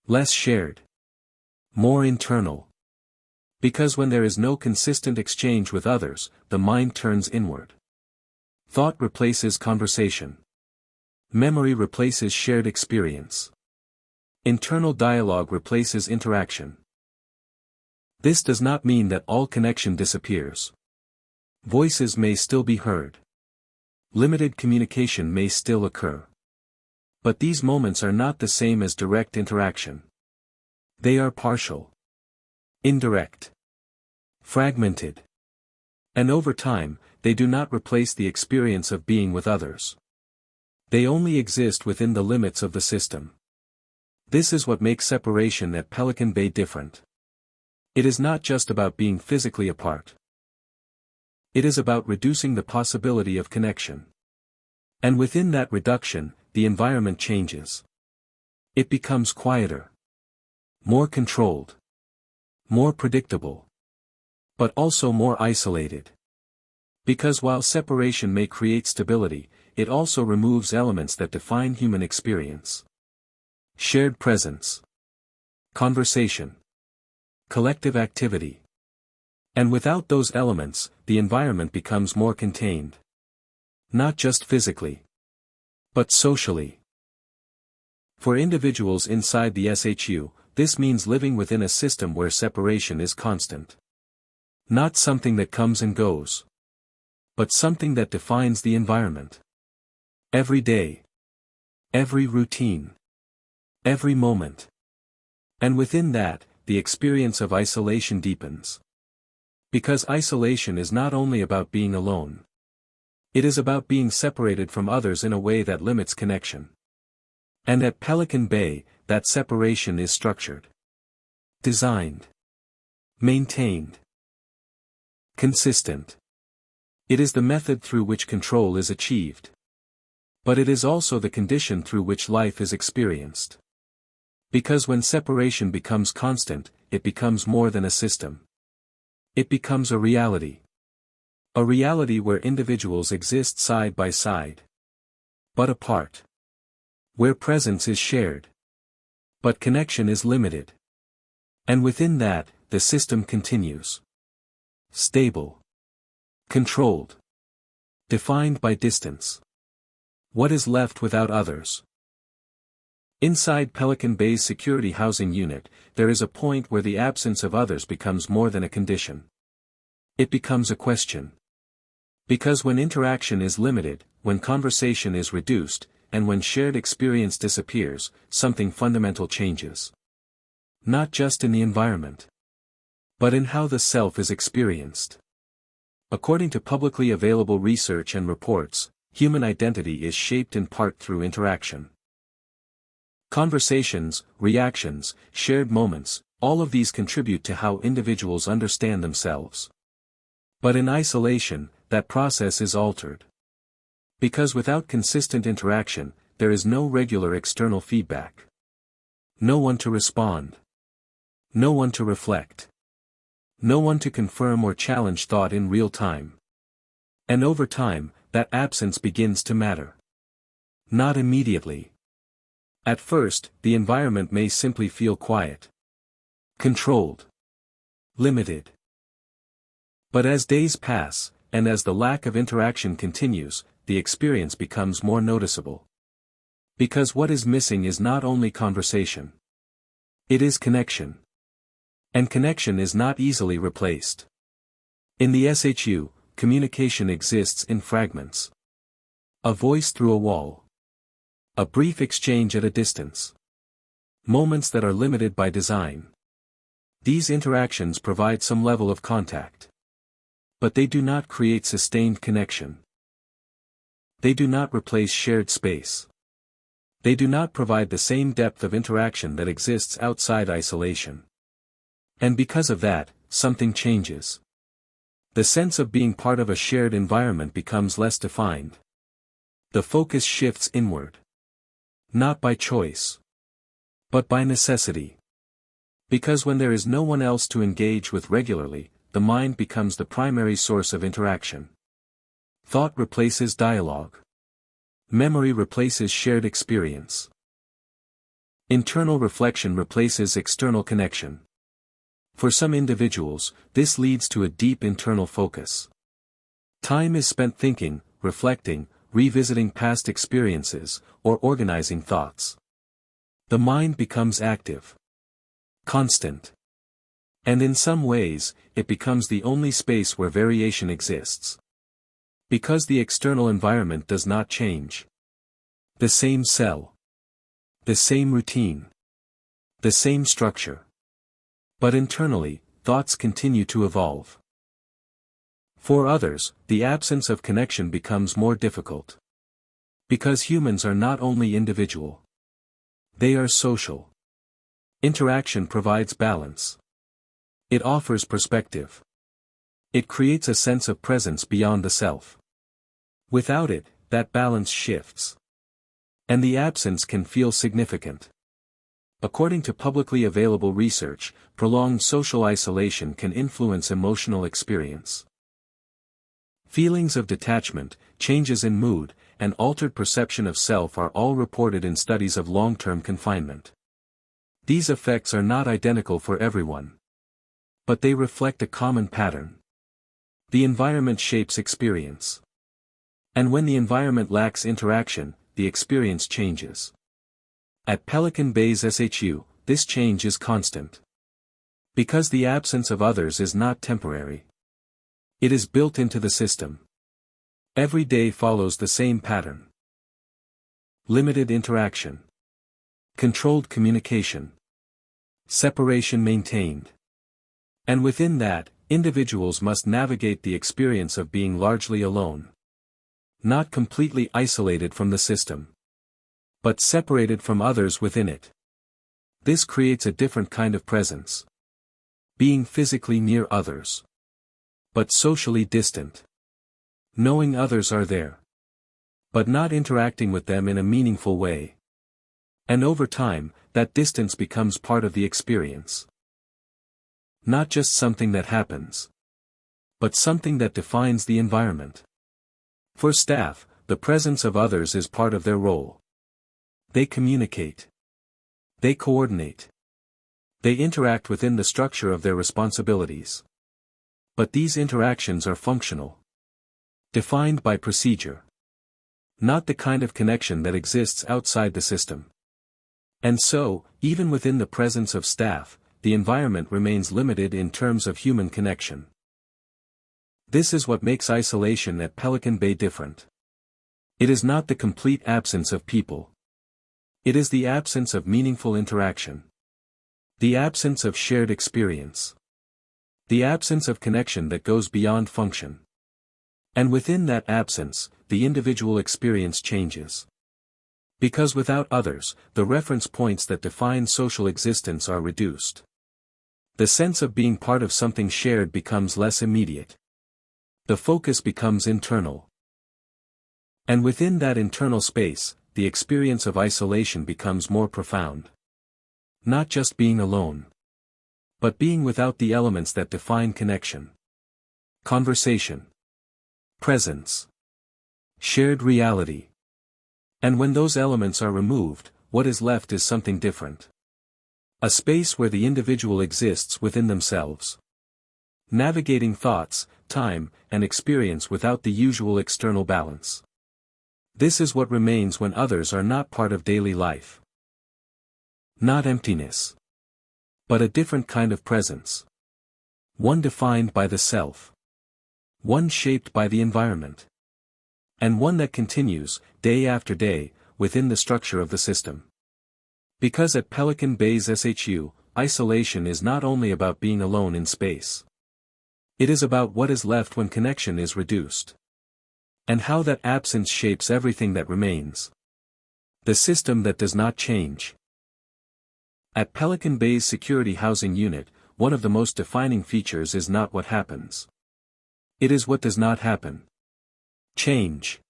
Less shared. More internal. Because when there is no consistent exchange with others, the mind turns inward. Thought replaces conversation. Memory replaces shared experience. Internal dialogue replaces interaction. This does not mean that all connection disappears. Voices may still be heard. Limited communication may still occur. But these moments are not the same as direct interaction. They are partial. Indirect. Fragmented. And over time, they do not replace the experience of being with others. They only exist within the limits of the system. This is what makes separation at Pelican Bay different. It is not just about being physically apart. It is about reducing the possibility of connection. And within that reduction, the environment changes. It becomes quieter. More controlled. More predictable. But also more isolated. Because while separation may create stability, it also removes elements that define human experience. Shared presence, conversation, collective activity. And without those elements, the environment becomes more contained. Not just physically, but socially. For individuals inside the SHU, this means living within a system where separation is constant. Not something that comes and goes, but something that defines the environment. Every day, every routine, every moment. And within that, the experience of isolation deepens. Because isolation is not only about being alone. It is about being separated from others in a way that limits connection. And at Pelican Bay, that separation is structured, designed, maintained, consistent. It is the method through which control is achieved. But it is also the condition through which life is experienced. Because when separation becomes constant, it becomes more than a system. It becomes a reality. A reality where individuals exist side by side, but apart. Where presence is shared, but connection is limited. And within that, the system continues. Stable. Controlled. Defined by distance. What is left without others? Inside Pelican Bay's security housing unit, there is a point where the absence of others becomes more than a condition. It becomes a question. Because when interaction is limited, when conversation is reduced, and when shared experience disappears, something fundamental changes. Not just in the environment, but in how the self is experienced. According to publicly available research and reports, human identity is shaped in part through interaction. Conversations, reactions, shared moments, all of these contribute to how individuals understand themselves. But in isolation, that process is altered. Because without consistent interaction, there is no regular external feedback. No one to respond. No one to reflect. No one to confirm or challenge thought in real time. And over time, that absence begins to matter. Not immediately. At first, the environment may simply feel quiet. Controlled. Limited. But as days pass, and as the lack of interaction continues, the experience becomes more noticeable. Because what is missing is not only conversation. It is connection. And connection is not easily replaced. In the SHU, communication exists in fragments. A voice through a wall. A brief exchange at a distance. Moments that are limited by design. These interactions provide some level of contact. But they do not create sustained connection. They do not replace shared space. They do not provide the same depth of interaction that exists outside isolation. And because of that, something changes. The sense of being part of a shared environment becomes less defined. The focus shifts inward. Not by choice, but by necessity. Because when there is no one else to engage with regularly, the mind becomes the primary source of interaction. Thought replaces dialogue. Memory replaces shared experience. Internal reflection replaces external connection. For some individuals, this leads to a deep internal focus. Time is spent thinking, reflecting, revisiting past experiences, or organizing thoughts. The mind becomes active. Constant. And in some ways, it becomes the only space where variation exists. Because the external environment does not change. The same cell. The same routine. The same structure. But internally, thoughts continue to evolve. For others, the absence of connection becomes more difficult. Because humans are not only individual. They are social. Interaction provides balance. It offers perspective. It creates a sense of presence beyond the self. Without it, that balance shifts. And the absence can feel significant. According to publicly available research, prolonged social isolation can influence emotional experience. Feelings of detachment, changes in mood, and altered perception of self are all reported in studies of long-term confinement. These effects are not identical for everyone, but they reflect a common pattern. The environment shapes experience. And when the environment lacks interaction, the experience changes. At Pelican Bay's SHU, this change is constant. Because the absence of others is not temporary. It is built into the system. Every day follows the same pattern. Limited interaction. Controlled communication. Separation maintained. And within that, individuals must navigate the experience of being largely alone. Not completely isolated from the system, but separated from others within it. This creates a different kind of presence. Being physically near others, but socially distant. Knowing others are there, but not interacting with them in a meaningful way. And over time, that distance becomes part of the experience. Not just something that happens, but something that defines the environment. For staff, the presence of others is part of their role. They communicate. They coordinate. They interact within the structure of their responsibilities. But these interactions are functional. Defined by procedure. Not the kind of connection that exists outside the system. And so, even within the presence of staff, the environment remains limited in terms of human connection. This is what makes isolation at Pelican Bay different. It is not the complete absence of people. It is the absence of meaningful interaction. The absence of shared experience. The absence of connection that goes beyond function. And within that absence, the individual experience changes. Because without others, the reference points that define social existence are reduced. The sense of being part of something shared becomes less immediate. The focus becomes internal. And within that internal space, the experience of isolation becomes more profound. Not just being alone, but being without the elements that define connection. Conversation. Presence. Shared reality. And when those elements are removed, what is left is something different. A space where the individual exists within themselves. Navigating thoughts, time, and experience without the usual external balance. This is what remains when others are not part of daily life. Not emptiness, but a different kind of presence. One defined by the self. One shaped by the environment. And one that continues, day after day, within the structure of the system. Because at Pelican Bay's SHU, isolation is not only about being alone in space. It is about what is left when connection is reduced. And how that absence shapes everything that remains. The system that does not change. At Pelican Bay's security housing unit, one of the most defining features is not what happens. It is what does not happen. Change.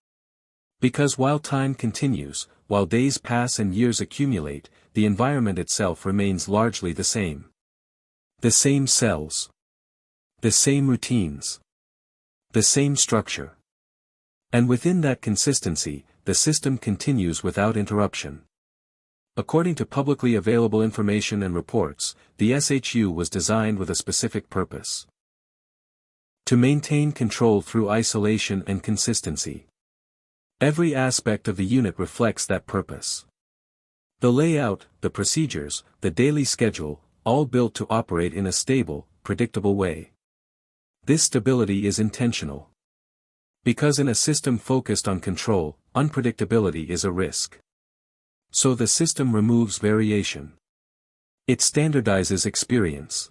Because while time continues, while days pass and years accumulate, the environment itself remains largely the same. The same cells. The same routines. The same structure. And within that consistency, the system continues without interruption. According to publicly available information and reports, the SHU was designed with a specific purpose. To maintain control through isolation and consistency. Every aspect of the unit reflects that purpose. The layout, the procedures, the daily schedule, all built to operate in a stable, predictable way. This stability is intentional. Because in a system focused on control, unpredictability is a risk. So the system removes variation. It standardizes experience.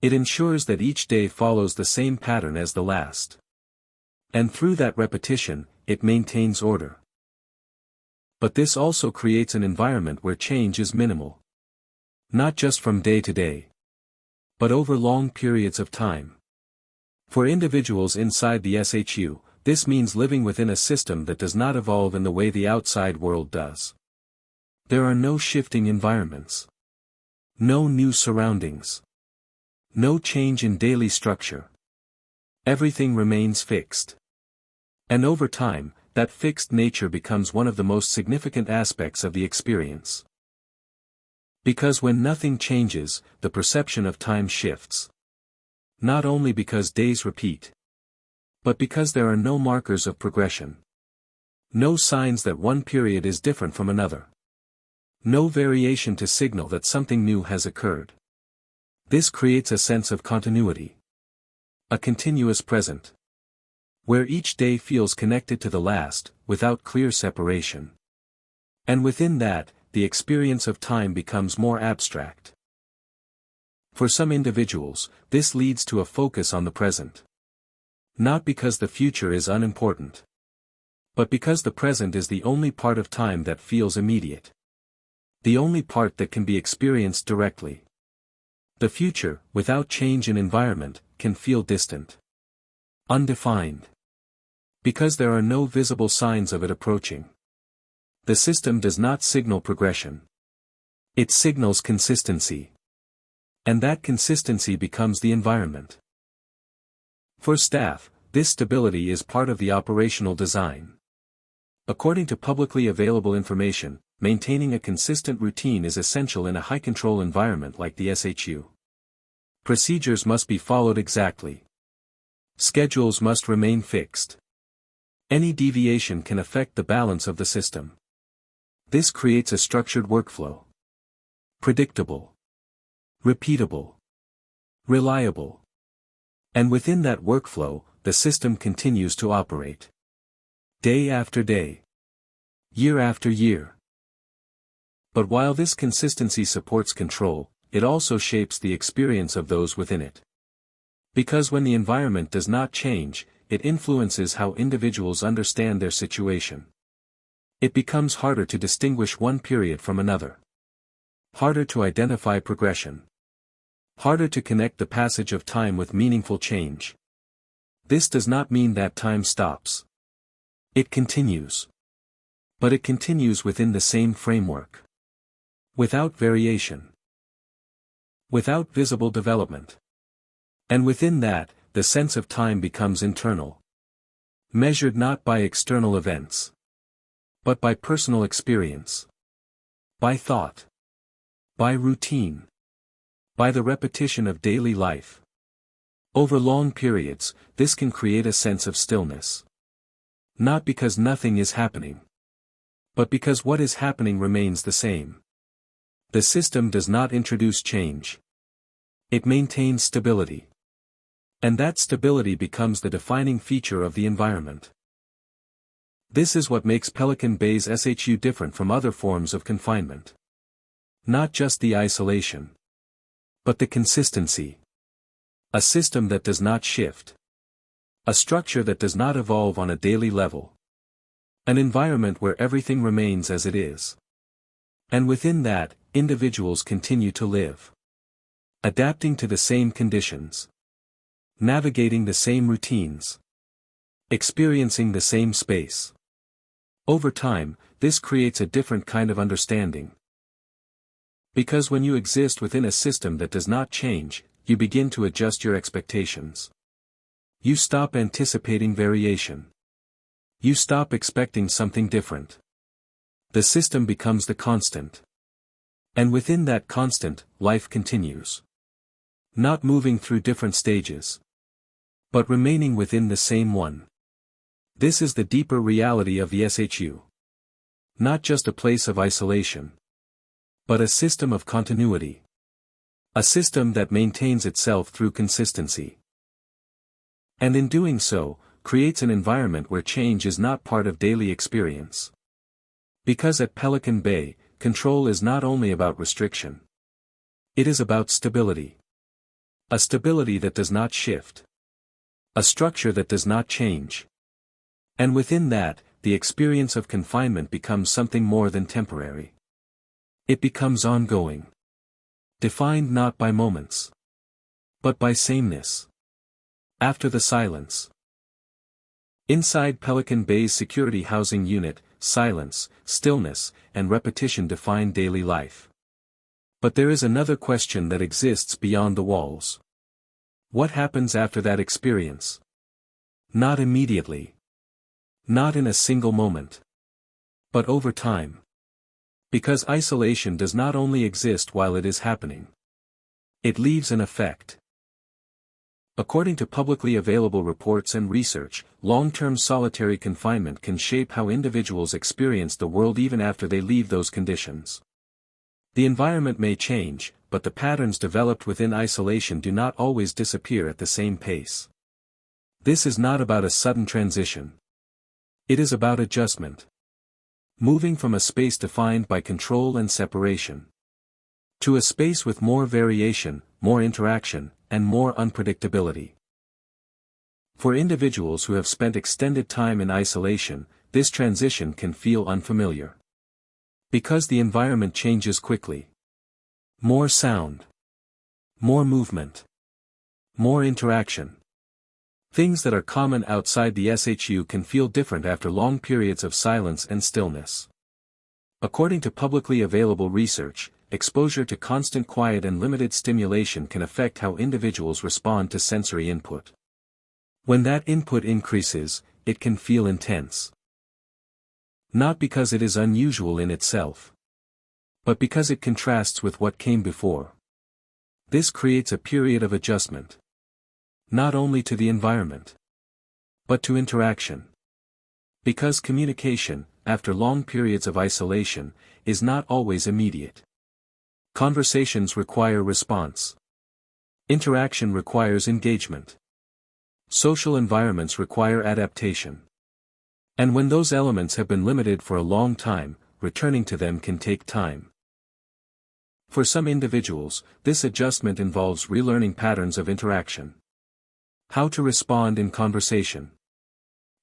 It ensures that each day follows the same pattern as the last. And through that repetition, it maintains order. But this also creates an environment where change is minimal. Not just from day to day, but over long periods of time. For individuals inside the SHU, this means living within a system that does not evolve in the way the outside world does. There are no shifting environments. No new surroundings. No change in daily structure. Everything remains fixed. And over time, that fixed nature becomes one of the most significant aspects of the experience. Because when nothing changes, the perception of time shifts. Not only because days repeat, but because there are no markers of progression. No signs that one period is different from another. No variation to signal that something new has occurred. This creates a sense of continuity. A continuous present. Where each day feels connected to the last, without clear separation. And within that, the experience of time becomes more abstract. For some individuals, this leads to a focus on the present. Not because the future is unimportant, but because the present is the only part of time that feels immediate. The only part that can be experienced directly. The future, without change in environment, can feel distant. Undefined. Because there are no visible signs of it approaching. The system does not signal progression. It signals consistency. And that consistency becomes the environment. For staff, this stability is part of the operational design. According to publicly available information, maintaining a consistent routine is essential in a high-control environment like the SHU. Procedures must be followed exactly. Schedules must remain fixed. Any deviation can affect the balance of the system. This creates a structured workflow. Predictable. Repeatable. Reliable. And within that workflow, the system continues to operate. Day after day. Year after year. But while this consistency supports control, it also shapes the experience of those within it. Because when the environment does not change, it influences how individuals understand their situation. It becomes harder to distinguish one period from another. Harder to identify progression. Harder to connect the passage of time with meaningful change. This does not mean that time stops. It continues. But it continues within the same framework. Without variation. Without visible development. And within that, the sense of time becomes internal. Measured not by external events. But by personal experience. By thought. By routine. By the repetition of daily life. Over long periods, this can create a sense of stillness. Not because nothing is happening. But because what is happening remains the same. The system does not introduce change. It maintains stability. And that stability becomes the defining feature of the environment. This is what makes Pelican Bay's SHU different from other forms of confinement. Not just the isolation. But the consistency. A system that does not shift. A structure that does not evolve on a daily level. An environment where everything remains as it is. And within that, individuals continue to live. Adapting to the same conditions. Navigating the same routines. Experiencing the same space. Over time, this creates a different kind of understanding. Because when you exist within a system that does not change, you begin to adjust your expectations. You stop anticipating variation. You stop expecting something different. The system becomes the constant. And within that constant, life continues. Not moving through different stages. But remaining within the same one. This is the deeper reality of the SHU. Not just a place of isolation. But a system of continuity. A system that maintains itself through consistency. And in doing so, creates an environment where change is not part of daily experience. Because at Pelican Bay, control is not only about restriction. It is about stability. A stability that does not shift. A structure that does not change. And within that, the experience of confinement becomes something more than temporary. It becomes ongoing. Defined not by moments. But by sameness. After the silence. Inside Pelican Bay's security housing unit, silence, stillness, and repetition define daily life. But there is another question that exists beyond the walls. What happens after that experience? Not immediately. Not in a single moment. But over time. Because isolation does not only exist while it is happening. It leaves an effect. According to publicly available reports and research, long-term solitary confinement can shape how individuals experience the world even after they leave those conditions. The environment may change, but the patterns developed within isolation do not always disappear at the same pace. This is not about a sudden transition. It is about adjustment. Moving from a space defined by control and separation to a space with more variation, more interaction, and more unpredictability. For individuals who have spent extended time in isolation, this transition can feel unfamiliar. Because the environment changes quickly. More sound. More movement. More interaction. Things that are common outside the SHU can feel different after long periods of silence and stillness. According to publicly available research, exposure to constant quiet and limited stimulation can affect how individuals respond to sensory input. When that input increases, it can feel intense. Not because it is unusual in itself, but because it contrasts with what came before. This creates a period of adjustment. Not only to the environment, but to interaction. Because communication, after long periods of isolation, is not always immediate. Conversations require response. Interaction requires engagement. Social environments require adaptation. And when those elements have been limited for a long time, returning to them can take time. For some individuals, this adjustment involves relearning patterns of interaction. How to respond in conversation.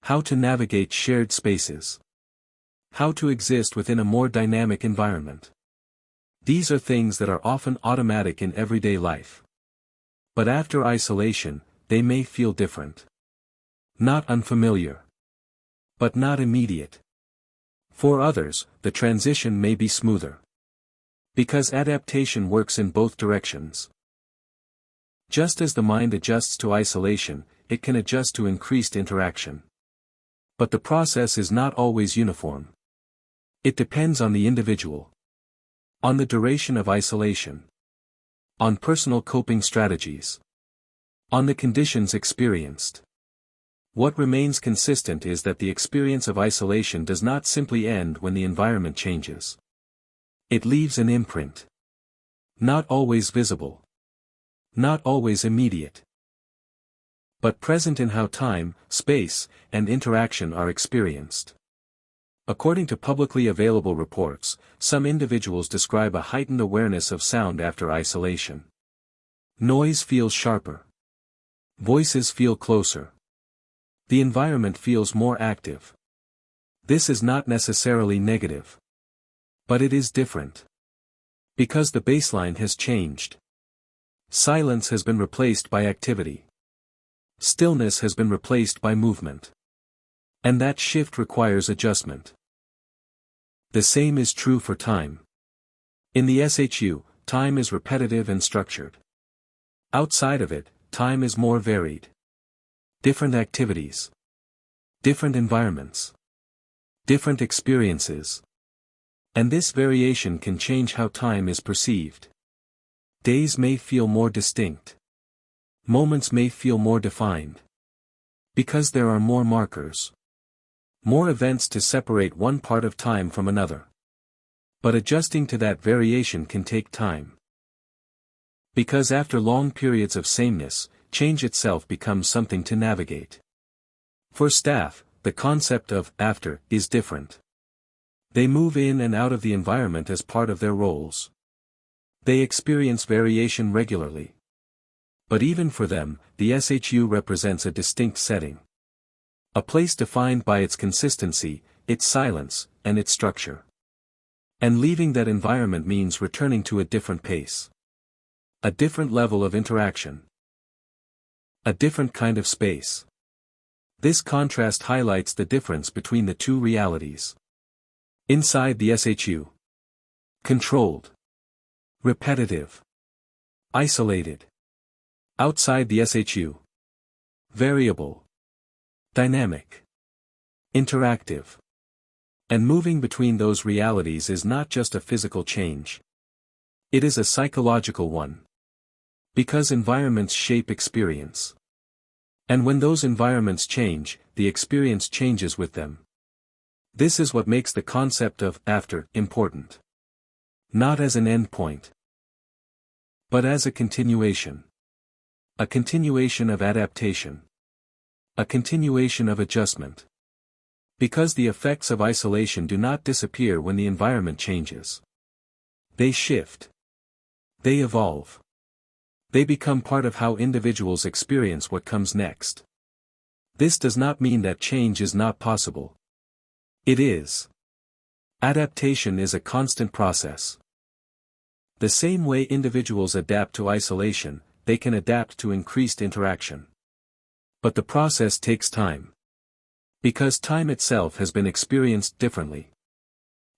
How to navigate shared spaces. How to exist within a more dynamic environment. These are things that are often automatic in everyday life. But after isolation, they may feel different. Not unfamiliar. But not immediate. For others, the transition may be smoother. Because adaptation works in both directions. Just as the mind adjusts to isolation, it can adjust to increased interaction. But the process is not always uniform. It depends on the individual. On the duration of isolation. On personal coping strategies. On the conditions experienced. What remains consistent is that the experience of isolation does not simply end when the environment changes. It leaves an imprint. Not always visible. Not always immediate. But present in how time, space, and interaction are experienced. According to publicly available reports, some individuals describe a heightened awareness of sound after isolation. Noise feels sharper. Voices feel closer. The environment feels more active. This is not necessarily negative. But it is different. Because the baseline has changed. Silence has been replaced by activity. Stillness has been replaced by movement. And that shift requires adjustment. The same is true for time. In the SHU, time is repetitive and structured. Outside of it, time is more varied. Different activities. Different environments. Different experiences. And this variation can change how time is perceived. Days may feel more distinct. Moments may feel more defined. Because there are more markers. More events to separate one part of time from another. But adjusting to that variation can take time. Because after long periods of sameness, change itself becomes something to navigate. For staff, the concept of after is different. They move in and out of the environment as part of their roles. They experience variation regularly. But even for them, the SHU represents a distinct setting. A place defined by its consistency, its silence, and its structure. And leaving that environment means returning to a different pace. A different level of interaction. A different kind of space. This contrast highlights the difference between the two realities. Inside the SHU. Controlled. Repetitive. Isolated. Outside the SHU. Variable. dynamic, interactive. And moving between those realities is not just a physical change. It is a psychological one. Because environments shape experience. And when those environments change, the experience changes with them. This is what makes the concept of after important. Not as an end point, but as a continuation. A continuation of adaptation. A continuation of adjustment. Because the effects of isolation do not disappear when the environment changes. They shift. They evolve. They become part of how individuals experience what comes next. This does not mean that change is not possible. It is. Adaptation is a constant process. The same way individuals adapt to isolation, they can adapt to increased interaction. But the process takes time. Because time itself has been experienced differently.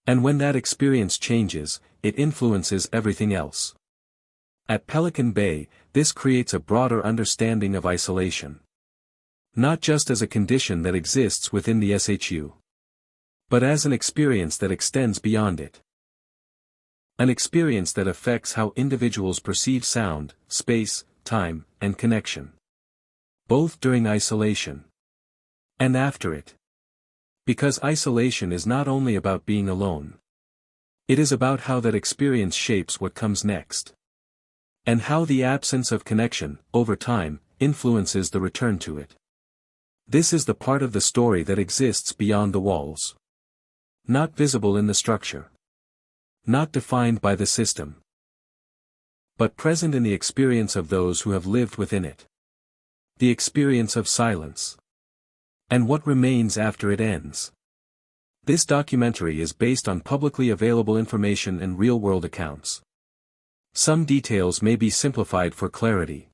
And when that experience changes, it influences everything else. At Pelican Bay, this creates a broader understanding of isolation. Not just as a condition that exists within the SHU. But as an experience that extends beyond it. An experience that affects how individuals perceive sound, space, time, and connection. Both during isolation. And after it. Because isolation is not only about being alone. It is about how that experience shapes what comes next. And how the absence of connection, over time, influences the return to it. This is the part of the story that exists beyond the walls. Not visible in the structure. Not defined by the system. But present in the experience of those who have lived within it. The experience of silence. And what remains after it ends. This documentary is based on publicly available information and real-world accounts. Some details may be simplified for clarity.